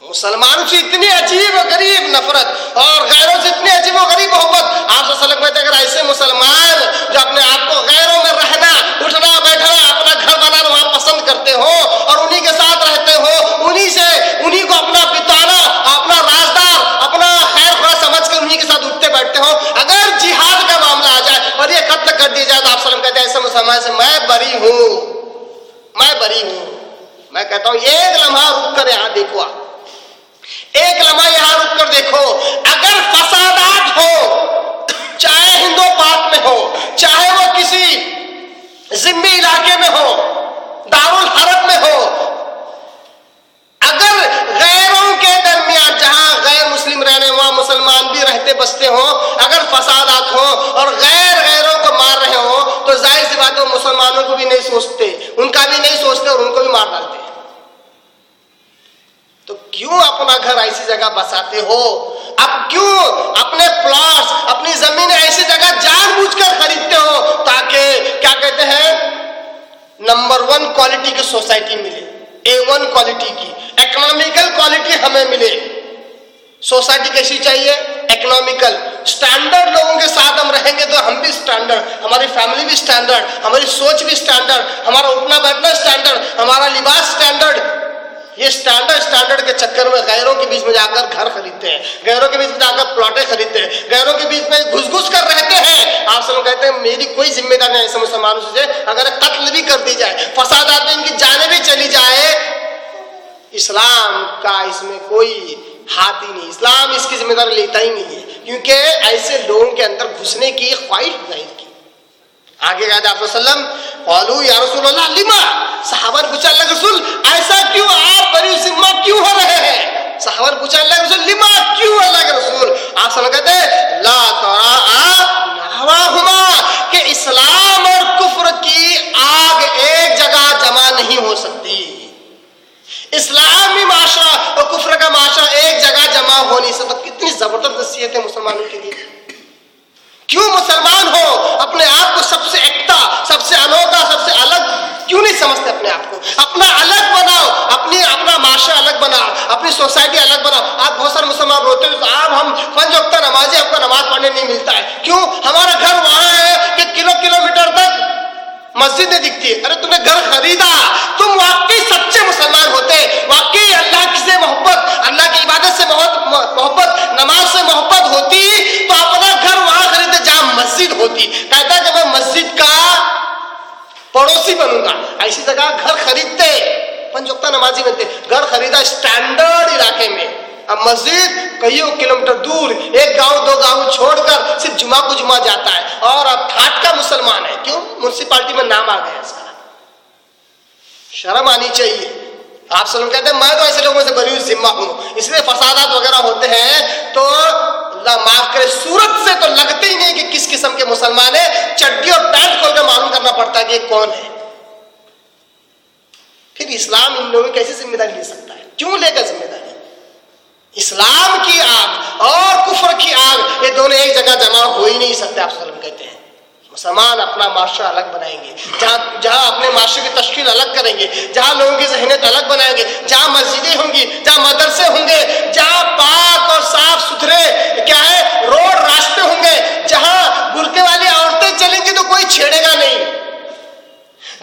مسلمانوں سے اتنی عجیب و غریب نفرت اور غیروں سے اتنی عجیب و غریب محبت. آپ صلی اللہ علیہ وسلم کہتے ہیں اگر ایسے مسلمان جو اپنے آپ کو غیروں میں رہنا، اٹھنا بیٹھنا، اپنا گھر بنانا وہاں پسند کرتے ہو اور انہی کے ساتھ رہتے ہو، انہی کو اپنا بتانا، اپنا رازدار، اپنا خیر خواہ سمجھ کر انہی کے ساتھ اٹھتے بیٹھتے ہو، اگر جہاد کا معاملہ آ جائے اور یہ قتل کر دی جائے تو آپ صلی اللہ علیہ وسلم کہتے ہیں ایسے مسلمان سے میں بری ہوں، میں بری ہوں. میں کہتا ہوں ایک لمحہ رک کر یہاں دیکھو، ایک لمحہ یہاں رک کر دیکھو. اگر فسادات ہو، چاہے ہندو پاک میں ہو، چاہے وہ کسی ذمہ علاقے میں ہو، دارالحرب میں ہو، اگر غیروں کے درمیان جہاں غیر مسلم رہنے وہاں مسلمان بھی رہتے بستے ہوں، اگر فسادات ہوں اور غیروں کو مار رہے ہوں تو ظاہر سی بات ہے وہ مسلمانوں کو بھی نہیں سوچتے، ان کا بھی نہیں سوچتے اور ان کو بھی مار ڈالتے ہیں. تو کیوں اپنا گھر ایسی جگہ بساتے ہو؟ اب کیوں اپنے پلاٹس، اپنی زمینیں ایسی جگہ جان بوجھ کر خریدتے ہو تاکہ کیا کہتے ہیں نمبر 1 کوالٹی کی سوسائٹی ملے، A1 کوالٹی کی اکنامیکل کوالٹی ہمیں ملے. سوسائٹی کیسی چاہیے؟ اکنامیکل. اسٹینڈرڈ لوگوں کے ساتھ ہم رہیں گے تو ہم بھی اسٹینڈرڈ، ہماری فیملی بھی اسٹینڈرڈ، ہماری سوچ بھی اسٹینڈرڈ، ہمارا اٹھنا بیٹھنا اسٹینڈرڈ، ہمارا لباس اسٹینڈرڈ. یہ اسٹینڈرڈ کے چکر میں غیروں کے بیچ میں جا کر گھر خریدتے ہیں، غیروں کے بیچ میں جا کر پلاٹیں خریدتے ہیں، غیروں کے بیچ میں گھس کر رہتے ہیں. آپ سب کہتے ہیں میری کوئی ذمہ داری نہیں ایسے مسلمانوں سے، اگر قتل بھی کر دی جائے، فسادات میں ان کی جانیں بھی چلی جائے، اسلام کا اس میں کوئی ہاتھ ہی نہیں. اسلام اس کی ذمہ داری لیتا ہی نہیں ہے، کیونکہ ایسے لوگوں کے اندر گھسنے کی خواہش ظاہر کی. آگے کہتے ہیں آپ صلی اللہ علیہ وسلم قالوا یا رسول اللہ لما، صحابہ نے پوچھا اللہ کے رسول ایسا کیوں، آپ بری ذمہ کیوں ہو رہے ہیں؟ صحابہ نے پوچھا اللہ کے رسول لما کیوں اللہ کے رسول؟ آپ صلی اللہ کہتے ہیں لا تراء نحوہما، کہ اسلام اور کفر کی آگ ایک جگہ جمع نہیں ہو سکتی. اسلامی معاشرہ اور کفر کا معاشرہ ایک جگہ جمع ہو نہیں سکتا. کتنی زبردست نصیحت ہے مسلمانوں کے لیے. کیوں مسلمان ہو اپنے آپ کو سب سے ایکتا، سب سے انوکھا، سب سے الگ کیوں نہیں سمجھتے اپنے آپ کو؟ اپنا الگ بناؤ، اپنا معاشرہ الگ بناؤ، اپنی سوسائٹی الگ بناؤ. آپ بہت سارے مسلمان روتے ہیں صاحب ہم 5 وقت نمازی، ہم کو نماز پڑھنے نہیں ملتا ہے. کیوں؟ ہمارا گھر وہاں ہے کہ کلومیٹر تک مسجد نہیں دکھتی ہے. ارے تم نے گھر خریدا، تم واقعی سچے مسلمان ہوتے، واقعی اللہ سے محبت، اللہ کی عبادت سے محبت، نماز سے محبت ہوتی تو اپنا گھر وہاں خریدتے جہاں مسجد ہوتی. کہتا ہے کہ میں مسجد کا پڑوسی بنوں گا، ایسی جگہ گھر خریدتے، 5 وقت نمازی بنتے. گھر خریدا اسٹینڈرڈ علاقے میں، اب مسجد کئیوں کلومیٹر دور، 1 گاؤں 2 گاؤں چھوڑ کر صرف جمعہ کو جمعہ جاتا ہے اور اب ٹھاٹ کا مسلمان ہے. کیوں؟ میونسپلٹی میں نام آ گیا اس کا. شرم آنی چاہیے. آپ صلی اللہ علیہ وسلم کہتے ہیں میں تو ایسے لوگوں سے بری ذمہ ہوں، اس لیے فسادات وغیرہ ہوتے ہیں تو اللہ معاف کرے صورت سے تو لگتے ہی نہیں کہ کس قسم کے مسلمان ہیں. چڈی اور پینٹ کھول کر معلوم کرنا پڑتا ہے کہ یہ کون ہے. پھر اسلام ان لوگوں کی کیسے ذمہ داری لے سکتا ہے؟ کیوں لے گا ذمہ داری؟ اسلام کی آگ اور کفر کی آگ یہ دونوں ایک جگہ جمع ہو ہی نہیں سکتے. آپ صلی اللہ علیہ وسلم کہتے ہیں مسلمان اپنا معاشرہ الگ بنائیں گے، جہاں اپنے معاشرے کی تشکیل الگ کریں گے، جہاں لوگوں کی ذہنیت الگ بنائیں گے، جہاں مسجدیں ہوں گی، جہاں مدرسے ہوں گے، جہاں پاک اور صاف ستھرے کیا ہے روڈ راستے ہوں گے، جہاں برقعے والی عورتیں چلیں گی تو کوئی چھیڑے گا نہیں،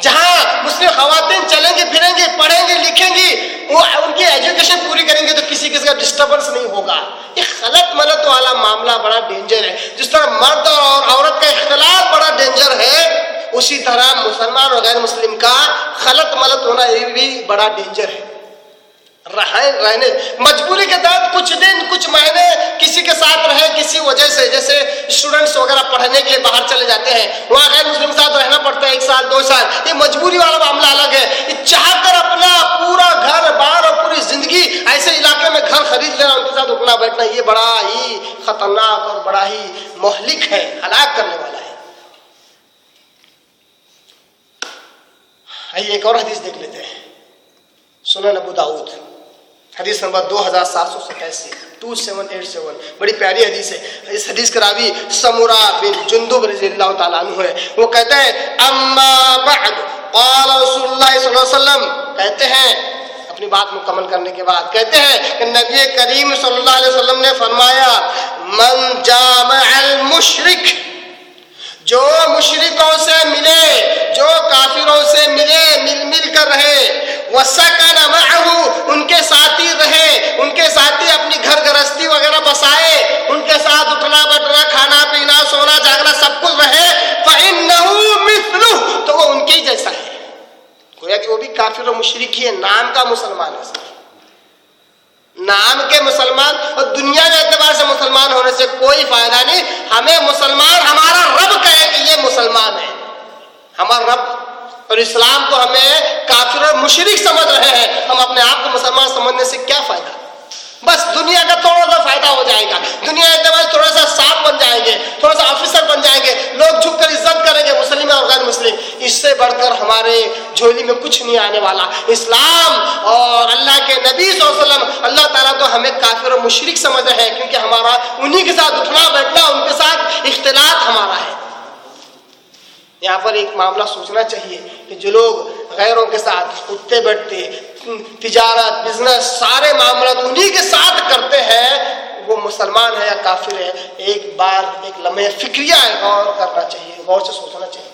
جہاں مسلم خواتین چلیں گے پھریں گے پڑھیں گے لکھیں گی وہ ان کی ایجوکیشن پوری کریں گے تو کسی کا ڈسٹربنس نہیں ہوگا. یہ غلط ملت والا معاملہ بڑا ڈینجر ہے. جس طرح مرد اور عورت کا اختلاف بڑا ڈینجر ہے، اسی طرح مسلمان اور غیر مسلم کا غلط ملت ہونا یہ بھی بڑا ڈینجر ہے. رہنے مجبوری کے تحت کچھ دن کچھ مہینے کسی کے ساتھ رہے کسی وجہ سے، جیسے اسٹوڈنٹس وغیرہ پڑھنے کے لیے باہر چلے جاتے ہیں، وہاں غیر مسلم کے ساتھ رہنا پڑتا ہے 1 سال 2 سال، یہ مجبوری والا معاملہ الگ ہے. خطرناک اور بڑا ہی مہلک ہے، ہلاک کرنے والا ہے۔ آئیے ایک اور حدیث دیکھ لیتے ہیں، سنن ابو داؤد حدیث نمبر 2787 2787، بڑی پیاری حدیث ہے۔ اس حدیث کا راوی سمورہ بن جندب رضی اللہ تعالیٰ عنہ ہے۔ وہ کہتے ہیں اما بعد قال رسول اللہ صلی اللہ علیہ وسلم، کہتے ہیں اپنی بات مکمل کرنے کے بعد کہتے ہیں کہ نبی کریم صلی اللہ علیہ وسلم نے فرمایا من جامع المشرک، جو مشرکوں سے ملے، جو کافروں سے ملے، مل کر رہے، وسکن معه، ان کے ساتھی رہے، ان کے ساتھی اپنی گھر گرہستی وغیرہ بسائے، ان کے ساتھ اٹھنا بیٹھنا کھانا پینا سونا جاگنا سب کچھ رہے، فإنه مثله، تو وہ ان کے ہی جیسا ہے۔ گویا کہ وہ بھی کافر و مشرک ہی ہے، نام کا مسلمان ہے، نام کے مسلمان، اور دنیا کے اعتبار سے مسلمان ہونے سے کوئی فائدہ نہیں۔ ہمیں مسلمان ہمارا رب کہے کہ یہ مسلمان ہے، ہمارا رب، اور اسلام کو ہمیں کافر اور مشرک سمجھ رہے ہیں، ہم اپنے آپ کو مسلمان سمجھنے سے کیا فائدہ؟ بس دنیا کا تھوڑا سا فائدہ ہو جائے گا، دنیا کے اعتبار سے تھوڑا سا صاحب بن جائیں گے، تھوڑا سا آفیسر بن جائیں گے، لوگ جھک کر عزت کریں گے، مسلم اور غیر مسلم، اس سے بڑھ کر ہمارے جھولی میں کچھ نہیں آنے والا۔ اسلام اور اللہ کے نبی صلی اللہ علیہ وسلم، اللہ تعالیٰ تو ہمیں کافر اور مشرک سمجھ رہے ہیں، کیونکہ ہمارا انہی کے ساتھ اٹھنا بیٹھنا، ان کے ساتھ اختلاط ہمارا ہے۔ یہاں پر ایک معاملہ سوچنا چاہیے کہ جو لوگ غیروں کے ساتھ اٹھتے بیٹھتے، تجارت بزنس سارے معاملات انہی کے ساتھ کرتے ہیں، وہ مسلمان ہے یا کافر ہے؟ ایک بار ایک لمحے فکریہ ہے، غور کرنا چاہیے، غور سے سوچنا چاہیے۔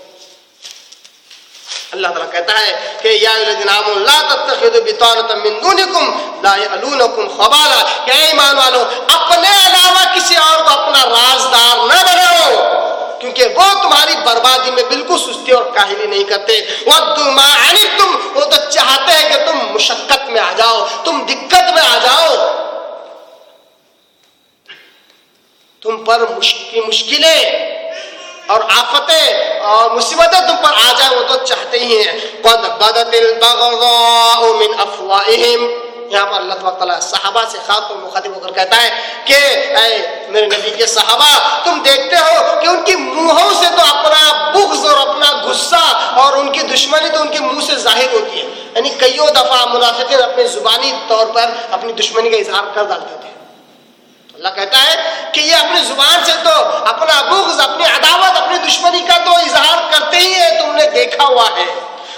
اللہ تعالیٰ کہتا ہے کہ یا الذین آمنوا لا تتخذوا بطانة من دونکم لا یألونکم خبالا، کہ اے ایمان والو اپنے علاوہ کسی اور کو اپنا رازدار نہ بناؤ، کیونکہ وہ تمہاری بربادی میں بالکل سستی اور کاہلی نہیں کرتے۔ وَدُّوا مَا عَنِتُّمْ، وہ تو چاہتے ہیں کہ تم مشقت میں آ جاؤ، تم دقت میں آ جاؤ، تم پر مشکلیں اور آفتیں اور مصیبتیں تم پر آ جائیں، وہ تو چاہتے ہی ہیں۔ قَدْ بَدَتِ الْبَغْضَاءُ مِنْ أَفْوَاهِهِمْ، یہاں پر اللہ تعالیٰ صحابہ سے خاص طور مخاطب ہو کر کہتا ہے کہ اے میرے نبی کے صحابہ، تم دیکھتے ہو کہ ان کی منہوں سے تو اپنا بغض اور اپنا غصہ اور ان کی دشمنی تو ان کے منہ سے ظاہر ہوتی ہے، یعنی کئیوں دفعہ منافقین اپنے زبانی طور پر اپنی دشمنی کا اظہار کر ڈالتے تھے۔ اللہ کہتا ہے کہ یہ اپنی زبان سے تو اپنا بغض، اپنی عداوت، اپنی دشمنی کا تو اظہار کرتے ہی ہیں، تم نے دیکھا ہوا ہے۔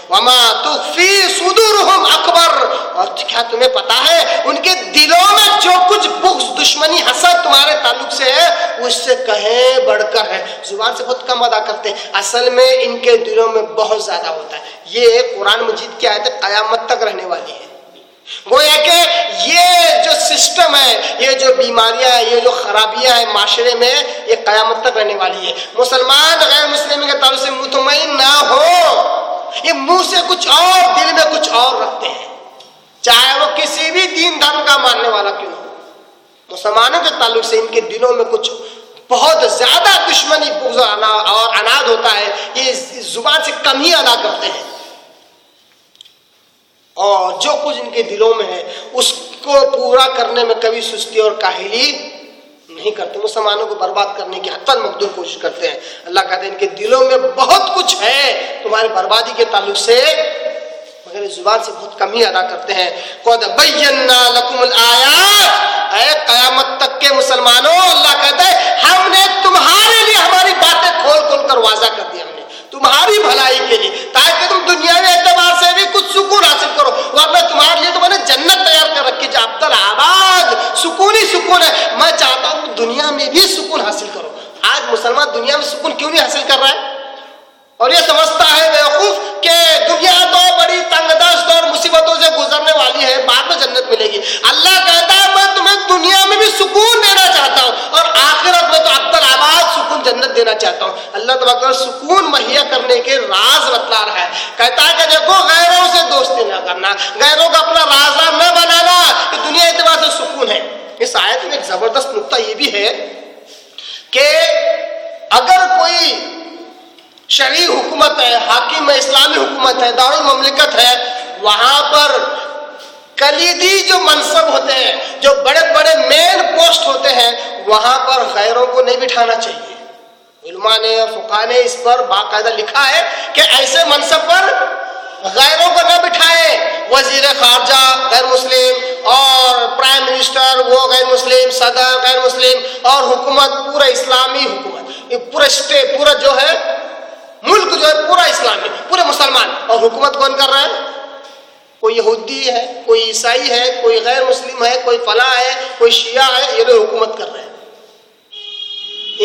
وما تخفی صدورہم اکبر، اور کیا تمہیں پتا ہے ان کے دلوں میں جو کچھ بغض، دشمنی، حسد تمہارے تعلق سے ہے وہ اس سے کہیں بڑھ کر ہے۔ زبان سے بہت کم ادا کرتے ہیں، اصل میں ان کے دلوں میں بہت زیادہ ہوتا ہے۔ یہ قرآن مجید کی آیت قیامت تک رہنے والی ہے۔ گویا کہ یہ جو سسٹم ہے، یہ جو بیماریاں ہیں، یہ جو خرابیاں ہیں معاشرے میں، یہ قیامت تک رہنے والی ہے۔ مسلمان غیر مسلم کے تعلق سے مطمئن نہ ہو، یہ منہ سے کچھ اور دل میں کچھ اور رکھتے ہیں، چاہے وہ کسی بھی دین دھرم کا ماننے والا کیوں ہو۔ مسلمانوں کے تعلق سے ان کے دلوں میں کچھ بہت زیادہ دشمنی، بغض اور عناد ہوتا ہے، یہ زبان سے کم ہی ادا کرتے ہیں، اور جو کچھ ان کے دلوں میں ہے اس کو پورا کرنے میں کبھی سستی اور کاہلی نہیں کرتے، مسلمانوں کو برباد کرنے کی حتمی مقدور کوشش کرتے ہیں۔ اللہ کہتے ہیں ان کے دلوں میں بہت کچھ ہے تمہاری بربادی کے تعلق سے، مگر اس زبان سے بہت کم ہی ادا کرتے ہیں۔ قَدْ بَيَّنَّا لَكُمُ الْآيَاتِ، اے قیامت تک کے مسلمانوں، اللہ کہتا ہے ہم نے تمہارے لیے ہماری باتیں کھول کھول کر واضح کر دی، ہم نے تمہاری بھلائی کے لیے، تاکہ تم دنیاوی اعتبار سے بھی کچھ سکون حاصل کرو، ورنہ تمہارے لیے تو میں نے جنت تیار کر رکھی جو ابدل آباد، سکون ہی سکون ہے۔ میں چاہتا ہوں دنیا میں بھی سکون حاصل کرو۔ آج مسلمان دنیا میں سکون کیوں نہیں حاصل کر رہا ہے؟ اور یہ سمجھتا ہے بیوقوف کہ دنیا تو بڑی تنگ دست اور مصیبتوں سے گزرنے والی ہے، بعد میں جنت ملے گی۔ اللہ کہتا ہے میں تمہیں دنیا میں بھی سکون دینا چاہتا ہوں، اور آخرت میں تو ابدل آباد سکون جنت دینا چاہتا ہوں۔ اللہ تبارک سکون مہیا کرنے کے راز بتلا رہا ہے، کہتا ہے کہ دیکھو غیروں سے دوستی نہ کرنا، غیروں کا اپنا رازدار نہ بنانا، کہ دنیا اعتبار سے سکون ہے۔ اس آیت میں ایک زبردست نقطہ یہ بھی ہے کہ اگر کوئی شرعی حکومت ہے، حاکم اسلامی حکومت ہے، دارالمملکت ہے، وہاں پر کلیدی جو منصب ہوتے ہیں، جو بڑے بڑے مین پوسٹ ہوتے ہیں، وہاں پر غیروں کو نہیں بٹھانا چاہیے. علماء نے اور فقہاء نے اس پر باقاعدہ لکھا ہے کہ ایسے منصب پر غیروں کو نہ بٹھائے. وزیر خارجہ غیر مسلم اور پرائم منسٹر وہ غیر مسلم، صدر غیر مسلم، اور حکومت پورا اسلامی حکومت، پورا اسٹیٹ، پورا جو ہے ملک جو ہے پورا اسلامی، پورے مسلمان. اور حکومت کون کر رہا ہے؟ کوئی یہودی ہے، کوئی عیسائی ہے، کوئی غیر مسلم ہے، کوئی فلاں ہے، کوئی شیعہ ہے. یہ لوگ حکومت کر رہے ہیں.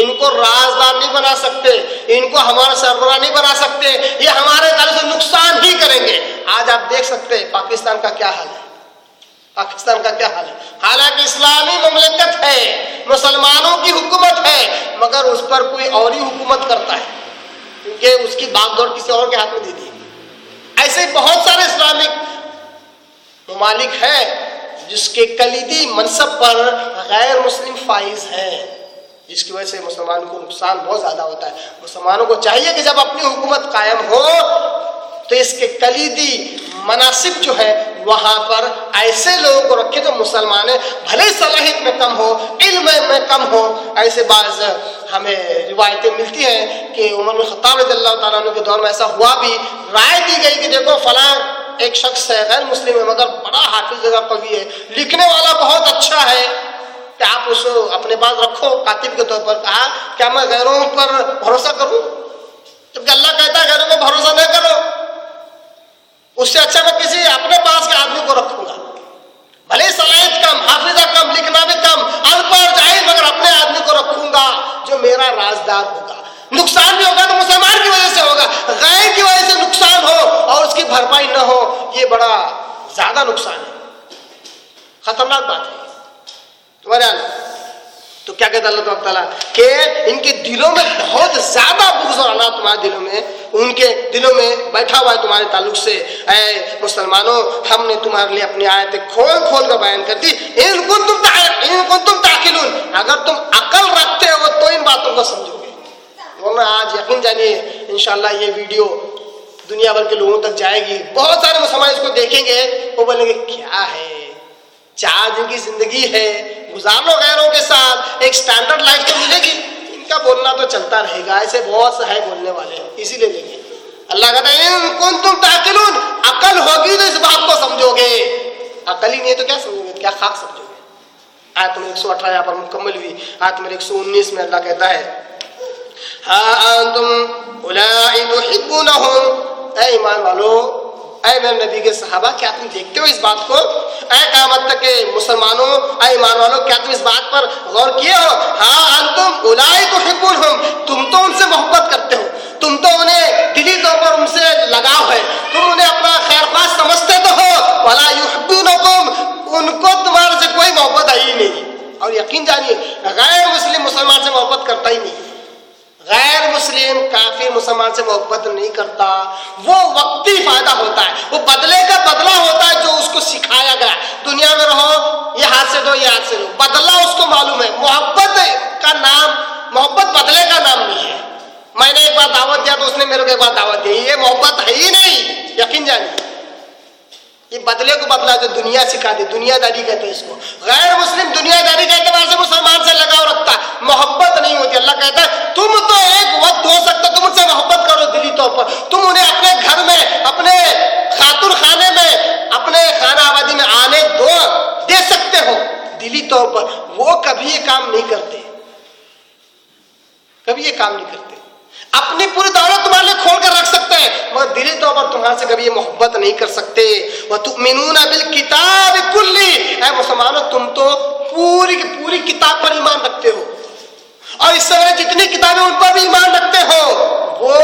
ان کو رازدار نہیں بنا سکتے، ان کو ہمارا سربراہ نہیں بنا سکتے. یہ ہمارے طرف سے نقصان ہی کریں گے. آج آپ دیکھ سکتے ہیں پاکستان کا کیا حال ہے. پاکستان کا کیا حال ہے. حالانکہ اسلامی مملکت ہے، مسلمانوں کی حکومت ہے، مگر اس پر کوئی اور ہی حکومت کرتا ہے کیونکہ اس کی باغ دور کسی اور کے ہاتھ میں دے دی. ایسے بہت سارے اسلامک ممالک ہیں جس کے کلیدی منصب پر غیر مسلم فائز ہیں، جس کی وجہ سے مسلمانوں کو نقصان بہت زیادہ ہوتا ہے. مسلمانوں کو چاہیے کہ جب اپنی حکومت قائم ہو تو اس کے کلیدی مناصب جو ہے وہاں پر ایسے لوگوں کو رکھے جو مسلمان ہیں، بھلے صلاحیت میں کم ہو، علم میں کم ہو. ایسے بعض ہمیں روایتیں ملتی ہیں کہ عمر بن خطاب رضی اللہ تعالیٰ عنہ کے دور میں ایسا ہوا بھی. رائے دی گئی کہ دیکھو فلاں ایک شخص ہے، غیر مسلم ہے مگر بڑا حافظ جگہ قوی ہے، لکھنے والا بہت اچھا ہے، کہ آپ اس کو اپنے پاس رکھو کاتب کے طور پر. کہا کیا میں غیروں پر بھروسہ کروں؟ جبکہ اللہ کہتا ہے غیروں پر بھروسہ نہ کرو. اس سے اچھا میں کسی اپنے پاس کے آدمی کو رکھوں گا، بھلے صلاحیت کم، حافظہ کم، لکھنا بھی کم، ان پڑھ جائے، مگر اپنے آدمی کو رکھوں گا جو میرا رازدار ہوگا. نقصان بھی ہوگا تو مسلمان کی وجہ سے ہوگا، غیر کی وجہ سے نقصان ہو اور اس کی بھرپائی نہ ہو، یہ بڑا زیادہ نقصان ہے، خطرناک بات ہے تمہارے حال. تو کیا کہتا اللہ تعالیٰ کہ ان کے دلوں میں بہت زیادہ بغض اور عناد تمہارے دلوں میں، ان کے دلوں میں بیٹھا ہوا ہے تمہارے تعلق سے. اے مسلمانوں، ہم نے تمہارے لیے اپنی آیتیں کھول کھول کر بیان کر دی. ان کنتم تعقلون، اگر تم عقل رکھتے ہو تو ان باتوں کو سمجھو گے. ورنہ آج یقین جانیے انشاءاللہ یہ ویڈیو دنیا بھر کے لوگوں تک جائے گی. بہت سارے مسلمان اس کو دیکھیں گے، وہ بولیں گے کیا ہے، 4 دن کی زندگی ہے، گزار لو غیروں کے ساتھ، ایک سٹینڈرڈ لائف تو ملے گی. ان کا بولنا تو چلتا رہے گا، ایسے بہت سے ہے بولنے والے، اسی لیے دیکھیں اللہ کہتا ہے ان کنتم تعقلون، عقل ہوگی تو اس بات کو سمجھو گے. عقل ہی نہیں ہے تو کیا سمجھو گے، کیا خاک سمجھو گے. آیت نمبر 118 یہاں پر مکمل ہوئی. آیت نمبر 119 میں اللہ کہتا ہے ہاں انتم اولئک تحبونہم، اے ایمان والو، اے میرے نبی کے صحابہ، کیا تم دیکھتے ہو اس بات کو؟ اے قیامت تک کے مسلمانوں، اے ایمان والو، کیا تم اس بات پر غور کیے ہو؟ ہاں انتم اولئک تحبونہم، تم تو ان سے محبت کرتے ہو، تم تو انہیں دلی طور پر ان سے لگاؤ ہے، تم انہیں اپنا خیر خواہ سمجھتے تو ہو. ولا یحبونکم، ان کو تمہارے سے کوئی محبت ہے ہی نہیں. اور یقین جانیے غیر مسلم مسلمان سے محبت کرتا ہی نہیں. غیر مسلم کافر مسلمان سے محبت نہیں کرتا. وہ وقتی فائدہ ہوتا ہے، وہ بدلے کا بدلہ ہوتا ہے جو اس کو سکھایا گیا. دنیا میں رہو، یہ ہاتھ سے دو، یہ ہاتھ سے دو، بدلہ اس کو معلوم ہے. محبت کا نام، محبت بدلے کا نام نہیں ہے. میں نے ایک بار دعوت دیا تو اس نے میرے کو ایک بار دعوت دی، یہ محبت ہے ہی نہیں. یقین جانیے یہ بدلے کو بدلا جو دنیا سکھا دی، دنیا داری کہتے ہیں اس کو. غیر مسلم دنیا داری کے اعتبار سے مسلمان سے لگاؤ رکھتا ہے، محبت نہیں ہوتی. اللہ کہتا ہے تم تو ایک وقت ہو سکتا تم ان سے محبت کرو دلی طور پر، تم انہیں اپنے گھر میں، اپنے خاتون خانے میں، اپنے خانہ آبادی میں آنے دے سکتے ہو دلی طور پر. وہ کبھی یہ کام نہیں کرتے، کبھی یہ کام نہیں کرتے. اپنی پوری دولت تمہارے لیے کھول کر رکھ سکتے ہیں مگر دلی طور پر تمہارے سے کبھی یہ محبت نہیں کر سکتے. وَتُؤْمِنُونَ بِالْكِتَابِ كُلِّهِ، اے مسلمانوں تم تو پوری کی پوری کتاب پر ایمان رکھتے ہو، اور اس سے پہلے جتنی کتابیں ان پر بھی ایمان رکھتے ہو. وہ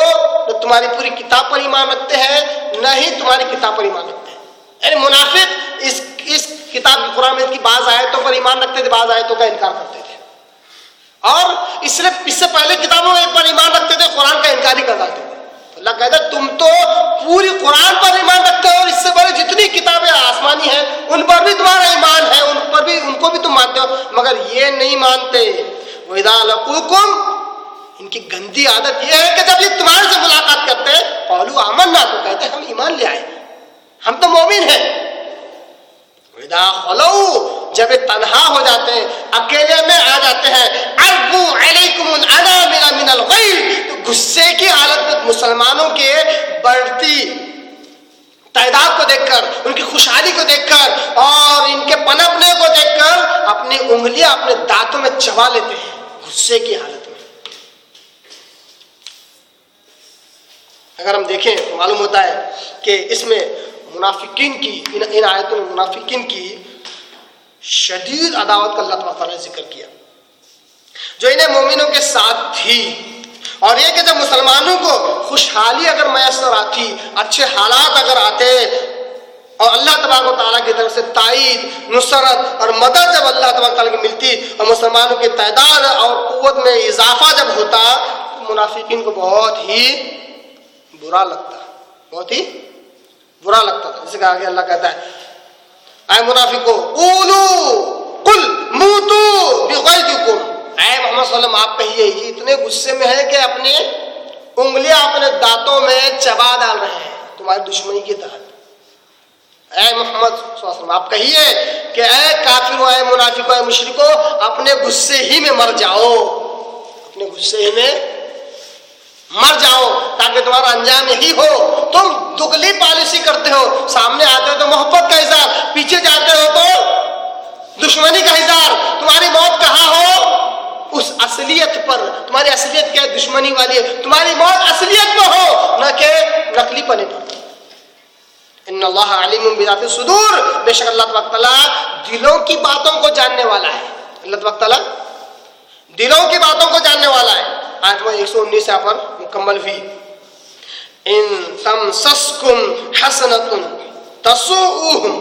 نہ تمہاری پوری کتاب پر ایمان رکھتے ہیں، نہ ہی تمہاری کتاب پر ایمان رکھتے ہیں. یعنی منافق اس کتاب قرآن میں کی بعض آیتوں پر ایمان رکھتے تھے، بعض آیتوں کا انکار کرتے تھے، اور اس سے پہلے کتابوں پر ایمان رکھتے تھے، قرآن کا انکار ہی کر ڈالتے تھے. اللہ کہتا ہے تم تو پوری قرآن پر ایمان رکھتے ہو، اور اس سے پہلے جتنی کتابیں آسمانی ہیں ان پر بھی تمہارا ایمان ہے، ان کو بھی تم مانتے ہو، مگر یہ نہیں مانتے. وَإِذَا لَقُوكُمْ، ان کی گندی عادت یہ ہے کہ جب یہ تمہارے سے ملاقات کرتے ہیں قَالُوا آمَنَّا، تو کہتے ہیں ہم ایمان لے آئے، ہم تو مومن ہیں. وَإِذَا خَلَوْا، جب یہ تنہا ہو جاتے ہیں، اکیلے میں آ جاتے ہیں، اربو علیکم الانامل من الغیظ، تو غصے کی حالت میں مسلمانوں کے بڑھتی تعداد کو دیکھ کر، ان کی خوشحالی کو دیکھ کر اور ان کے پنپنے کو دیکھ کر اپنی انگلیاں اپنے دانتوں میں چبا لیتے ہیں غصے کی حالت میں۔ اگر ہم دیکھیں تو معلوم ہوتا ہے کہ اس میں منافقین کی ان آیتوں میں منافقین کی شدید عداوت کا اللہ تعالیٰ نے ذکر کیا جو انہیں مومنوں کے ساتھ تھی، اور یہ کہ جب مسلمانوں کو خوشحالی اگر میسر آتی، اچھے حالات اگر آتے اور اللہ تبارک و تعالیٰ کی طرف سے تائید، نصرت اور مدد جب اللہ تبارک و تعالیٰ کی ملتی اور مسلمانوں کی تعداد اور قوت میں اضافہ جب ہوتا تو منافقین کو بہت ہی برا لگتا، بہت ہی برا لگتا تھا۔ جیسے کہ آگے اللہ کہتا ہے اے منافقو قولو قل موتو بغیظکم، اے محمد صلی اللہ علیہ وسلم آپ کہیے یہ اتنے غصے میں ہے کہ اپنی انگلیاں اپنے دانتوں میں چبا ڈال رہے ہیں تمہاری دشمنی کے تحت۔ اے محمد صلی اللہ علیہ وسلم آپ کہیے کہ اے کافرو، اے منافقو، اے مشرکو، اپنے غصے ہی میں مر جاؤ، اپنے غصے ہی میں مر جاؤ تاکہ تمہارا انجام یہی ہو۔ تم دگلی پالیسی کرتے ہو، سامنے آتے ہو تو محبت کا اظہار، پیچھے جاتے ہو تو دشمنی کا اظہار۔ تمہاری موت کہاں ہو؟ اس اصلیت پر۔ تمہاری اصلیت کیا ہے؟ دشمنی والی ہے۔ تمہاری موت اصلیت پر ہو، نہ کہ نقلی پنے پر۔ ان اللہ علیم بذات الصدور، بے شک اللہ تبارک تعالیٰ دلوں کی باتوں کو جاننے والا ہے۔ اللہ تبارک تعالیٰ دلوں کی باتوں کو جاننے والا ہے۔ آیت نمبر 119 یہاں پر مکمل بھی، ان تمسسکم حسنۃ تسؤہم،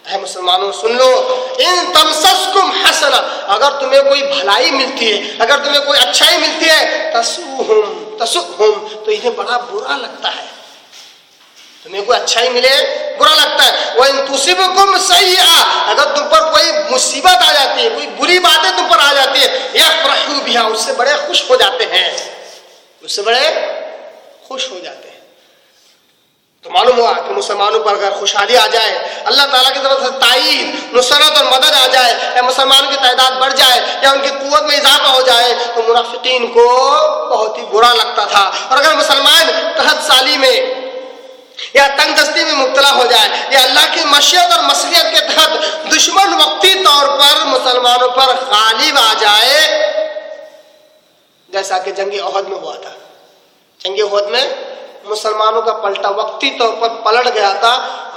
اے مسلمانوں سن لو، ان تمسسکم حسنہ، اگر تمہیں کوئی بھلائی ملتی ہے، اگر تمہیں کوئی اچھائی ملتی ہے، تسؤہم تو انہیں بڑا برا لگتا ہے۔ تمہیں کوئی اچھائی ملے برا لگتا ہے۔ وَإِن تُصِبْكُمْ سَيِّئَةٌ، اگر تم پر کوئی مصیبت آ جاتی ہے، کوئی بری باتیں تم پر آ جاتی ہے، يَفْرَحُوا بِهَا، اس سے بڑے خوش ہو جاتے ہیں، اس سے بڑے خوش ہو جاتے ہیں۔ تو معلوم ہوا کہ مسلمانوں پر اگر خوشحالی آ جائے، اللہ تعالیٰ کی طرف سے تائید، نصرت اور مدد آ جائے، یا مسلمانوں کی تعداد بڑھ جائے یا ان کی قوت میں اضافہ ہو جائے تو منافقین کو بہت ہی برا لگتا تھا۔ اور اگر مسلمان قحط سالی میں یا تنگ دستی میں مبتلا ہو جائے یا اللہ کی مشیت اور مصلحت کے تحت دشمن وقتی طور پر مسلمانوں پر غالب آ جائے، جیسا کہ جنگ احد میں ہوا تھا۔ جنگ احد میں مسلمانوں کا پلٹا وقتی طور پر پلٹ گیا تھا،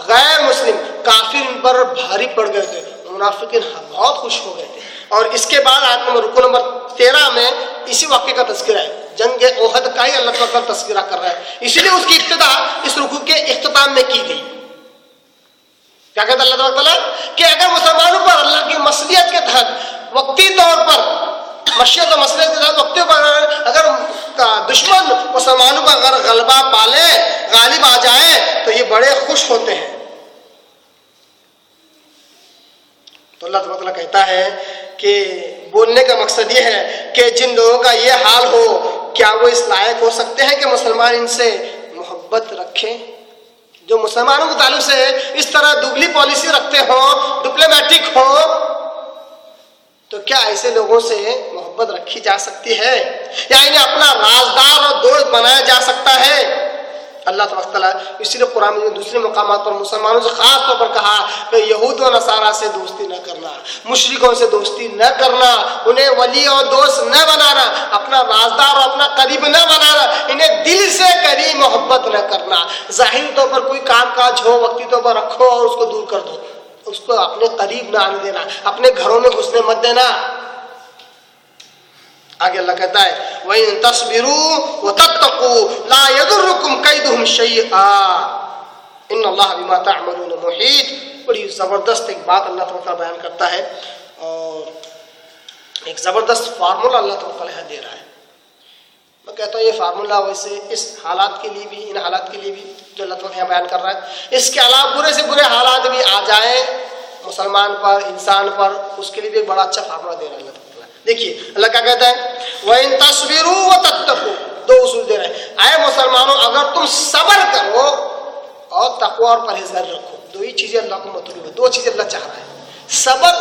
غیر مسلم کافر ان پر بھاری پڑ گئے تھے، منافقین بہت خوش ہو گئے تھے۔ اور اس کے بعد آیت نمبر رکو نمبر 13 میں اسی واقعے کا تذکرہ ہے، جنگ احد کا ہی اللہ تعالیٰ تذکرہ کر رہا ہے، اسی لیے اس کی ابتدا اس رکوع کے اختتام میں کی گئی۔ کیا کہتا اللہ تعالیٰ کہ اگر مسلمانوں پر اللہ کی مصلحت کے تحت وقتی طور پر، مشیت و مصلحت کے تحت وقتی پر اگر دشمن مسلمانوں پر اگر غلبہ پالے، غالب آ جائے تو یہ بڑے خوش ہوتے ہیں۔ تو اللہ تعالیٰ کہتا ہے کہ بولنے کا مقصد یہ ہے کہ جن لوگوں کا یہ حال ہو، کیا وہ اس لائق ہو سکتے ہیں کہ مسلمان ان سے محبت رکھیں؟ جو مسلمانوں کے تعلق سے اس طرح دگلی پالیسی رکھتے ہوں، ڈپلومیٹک ہوں، تو کیا ایسے لوگوں سے محبت رکھی جا سکتی ہے یا انہیں اپنا رازدار اور دوست بنایا جا سکتا ہے؟ اللہ تبارک تعالیٰ اسی لیے قرآن میں دوسرے مقامات پر مسلمانوں سے خاص طور پر کہا کہ یہود و نصارہ سے دوستی نہ کرنا، مشرکوں سے دوستی نہ کرنا، انہیں ولی اور دوست نہ بنانا، اپنا رازدار اور اپنا قریب نہ بنانا، انہیں دل سے قریب محبت نہ کرنا۔ ظاہری طور پر کوئی کام کاج ہو، وقتی طور پر رکھو اور اس کو دور کر دو، اس کو اپنے قریب نہ آنے دینا، اپنے گھروں میں گھسنے مت دینا۔ آگے اللہ کہتا ہے وَإِن تَصْبِرُوا وَتَتَّقُوا لَا يَضُرُّكُمْ كَيْدُهُمْ شَيْئًا إِنَّ اللَّهَ بِمَا تَعْمَلُونَ مُحِيطٌ۔ بڑی زبردست ایک بات اللہ تعالیٰ بیان کرتا ہے اور ایک زبردست فارمولا اللہ تعالیٰ دے رہا ہے۔ میں کہتا ہوں یہ فارمولا ویسے اس حالات کے لیے بھی، ان حالات کے لیے بھی جو اللہ تعالیٰ بیان کر رہا ہے، اس کے علاوہ برے سے برے حالات بھی آ جائیں مسلمان پر، انسان پر، اس کے لیے بھی ایک بڑا اچھا فارمولا دے رہا ہے اللہ تعالیٰ۔ دیکھیے اللہ کیا کہتا ہے وَإِن تَصْبِرُوا وَتَتَّقُوا، دو اصول دے رہے ہیں۔ اے مسلمانوں اگر تم صبر کرو اور تقوی اور پرہیزگاری رکھو، دو ہی چیزیں اللہ کو مطلوب ہے, دو چیزیں اللہ چاہ رہا ہے, صبر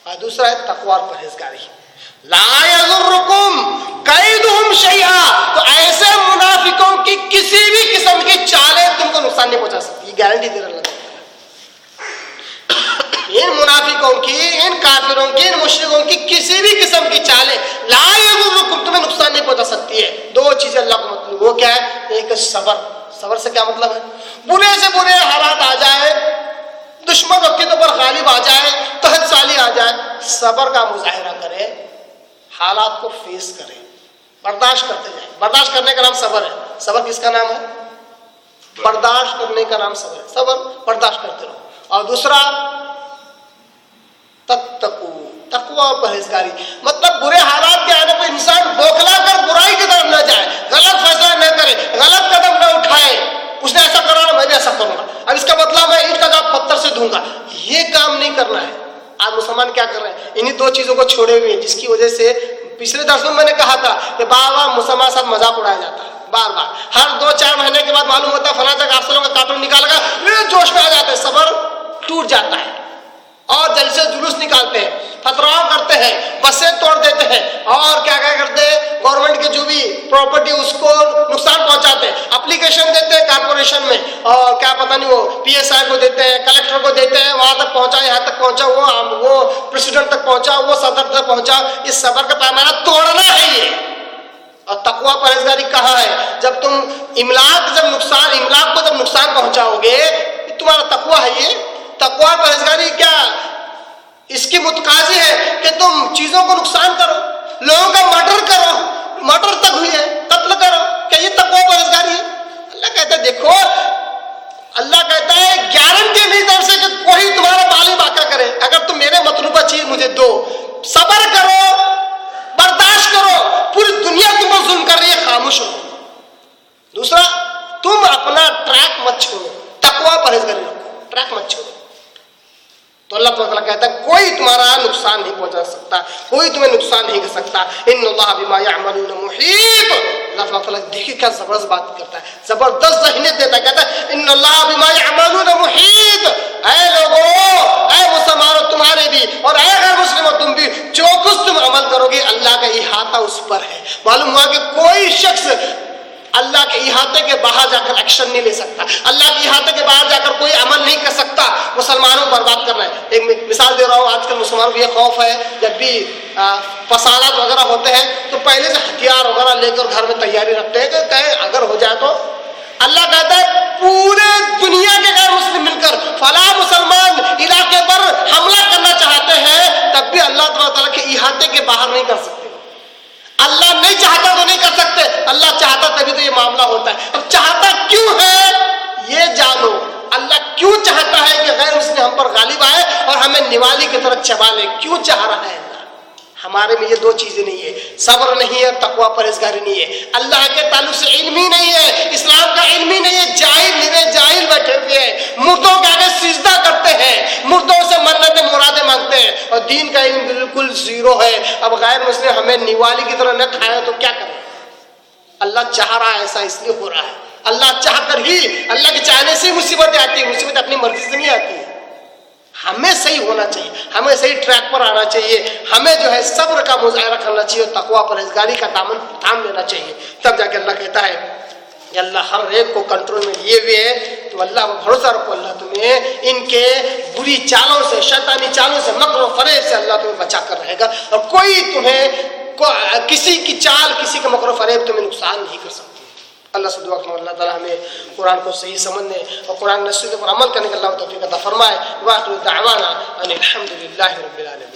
اور دوسرا ہے تقوی اور پرہیزگاری. لا یضرکم کیدہم شیئا, تو ایسے منافقوں کی کسی بھی قسم کی چالیں تم کو نقصان نہیں پہنچا سکتی, یہ گارنٹی دے رہا اللہ. ان منافقوں کی, ان کافروں کی, ان مشرکوں کی کسی بھی قسم کی چالیں لا یضرکم تمہیں نقصان نہیں پہنچا سکتی ہے. دو چیزیں اللہ کو مطلوب, وہ کیا ہے؟ ایک صبر. صبر سے کیا مطلب ہے؟ برے سے برے حالات آ جائے, دشمن عقیدوں پر غالب آ جائے, تحت سالی آ جائے, صبر کا مظاہرہ کرے, حالات کو فیس کرے, برداشت کرتے جائیں. برداشت کرنے کا نام صبر ہے. صبر کس کا نام ہے؟ برداشت کرنے کا نام صبر ہے. صبر برداشت کرتے رہو. اور دوسرا تقوی اور پرہیزگاری, مطلب برے حالات کے آنے پر انسان بوکھلا کر برائی کی طرف نہ جائے, غلط فیصلہ نہ کرے, غلط قدم نہ اٹھائے. اس نے ایسا کرا, میں بھی ایسا کروں گا, اب اس کا بدلہ میں اینٹ کا جواب پتھر سے دوں گا, یہ کام نہیں کرنا ہے. آج مسلمان کیا کر رہے ہیں؟ انہی دو چیزوں کو چھوڑے ہوئے ہیں, جس کی وجہ سے پچھلے درسوں میں نے کہا تھا کہ بار بار مسلمان ساتھ مذاق اڑایا جاتا ہے. بار بار ہر 2-4 مہینے کے بعد معلوم ہوتا ہے فلاں جگہ افسروں کا کارٹون نکالا گا, یہ جوش میں آ جاتے ہیں, صبر ٹوٹ جاتا ہے اور جلسے جلوس نکالتے ہیں, پتھراؤ کرتے ہیں, بسیں توڑ دیتے ہیں, اور کیا کرتے ہیں, گورنمنٹ کے جو بھی پراپرٹی اس کو نقصان پہنچاتے ہیں, اپلیکیشن دیتے ہیں کارپوریشن میں, اور کیا پتہ نہیں وہ پی ایس آئی کو دیتے ہیں, کلیکٹر کو دیتے ہیں, وہاں تک پہنچا, یہاں تک پہنچا, وہ پریسیڈنٹ تک پہنچا, وہ صدر تک پہنچا. اس صبر کا پیمانہ توڑنا ہے یہ. اور تقوی پرہیزگاری کہاں ہے؟ جب تم املاک کو جب نقصان پہنچاؤ گے, تمہارا تقوی ہے یہ. تقوی پرہیزگاری کیا اس کی متقاضی ہے کہ تم چیزوں کو نقصان کرو, لوگوں کا مرڈر کرو, مرڈر تک ہوئی ہے, قتل کرو, کیا یہ تقوی پرہیزگاری ہے؟ اللہ کہتا ہے دیکھو, اللہ کہتا ہے گارنٹی نہیں طرف سے کہ کوئی تمہارا مال باقی کرے, اگر تم میرے مطلوبہ چیز مجھے دو, صبر کرو, برداشت کرو, پوری دنیا تم پر ظلم کر رہی ہے, خاموش ہو. دوسرا, تم اپنا ٹریک مت چھوڑو, تقوی پرہیزگاری رکھو, ٹریک مت چھوڑو. تو اللہ تعالیٰ کہتا ہے کوئی تمہارا نقصان نہیں پہنچا سکتا, کوئی تمہیں نقصان نہیں کر سکتا. ان اللہ بما یعملون محیط. اللہ تعالیٰ دیکھیے کیا زبردست بات کرتا ہے, زبردست ذہنیت دیتا ہے, کہتا ہے ان اللہ بما یعملون محیط. اے لوگوں, اے مسلمانوں تمہارے بھی اور اے غیر مسلموں تم بھی, جو کچھ تم عمل کرو گے اللہ کا احاطہ اس پر ہے. معلوم ہوا کہ کوئی شخص اللہ کے احاطے کے باہر جا کر ایکشن نہیں لے سکتا, اللہ کے احاطے کے باہر جا کر کوئی عمل نہیں کر سکتا. مسلمانوں کو برباد کرنا ہے. ایک مثال دے رہا ہوں, آج کل مسلمانوں کو یہ خوف ہے جب بھی فسادات وغیرہ ہوتے ہیں تو پہلے سے ہتھیار وغیرہ لے کر گھر میں تیاری رکھتے ہیں کہ کہیں اگر ہو جائے تو. اللہ کہتا ہے پورے دنیا کے غیر مسلم مل کر فلاں مسلمان علاقے پر حملہ کرنا چاہتے ہیں, تب بھی اللہ تعالیٰ کے احاطے کے باہر نہیں کر سکتے. اللہ نہیں چاہتا تو نہیں کر سکتے, اللہ چاہتا تبھی تو یہ معاملہ ہوتا ہے. اب چاہتا کیوں ہے یہ جانو. اللہ کیوں چاہتا ہے کہ غیر مسلم ہم پر غالب آئے اور ہمیں نوالی کی طرح چبا لے؟ کیوں چاہ رہا ہے اللہ؟ ہمارے میں یہ دو چیزیں نہیں ہے, صبر نہیں ہے, تقوی پرہیزگاری نہیں ہے. اللہ کے تعلق سے علم ہی نہیں ہے, اسلام کا علم ہی نہیں ہے, جاہل بیٹھے ہوئے ہیں, مردوں کے آگے سجدہ کرتے ہیں, مردوں سے منتیں مرادیں مانگتے ہیں, اور دین کا علم بالکل زیرو ہے. اب غیر مسلم ہمیں نوالی کی طرح نہ کھائے تو کیا کریں؟ اللہ چاہ رہا ہے ایسا, اس لیے ہو رہا ہے. اللہ چاہ کر ہی, اللہ کے چاہنے سے مصیبتیں آتی ہیں, مصیبت اپنی مرضی سے نہیں آتی ہے. ہمیں صحیح ہونا چاہیے, ہمیں صحیح ٹریک پر آنا چاہیے, ہمیں جو ہے صبر کا مظاہرہ کرنا چاہیے اور تقوی پرہیزگاری کا دامن تھام لینا چاہیے. تب جا کے اللہ کہتا ہے کہ اللہ ہر ایک کو کنٹرول میں لیے ہوئے ہے. تو اللہ کو بھروسہ رکھو, اللہ تمہیں ان کے بری چالوں سے, شیطانی چالوں سے, مکر و فریب سے اللہ تمہیں بچا کر رہے گا, اور کوئی تمہیں کسی کی چال, کسی کا مکر و فریب تمہیں نقصان نہیں کر سکتی. اللہ سے دعا کروں اللہ تعالیٰ ہمیں قرآن کو صحیح سمجھنے اور قرآن نصیحت پر عمل کرنے کا اللہ توفیق عطا فرمائے. وآخر دعوانا ان الحمد للہ رب العالمین.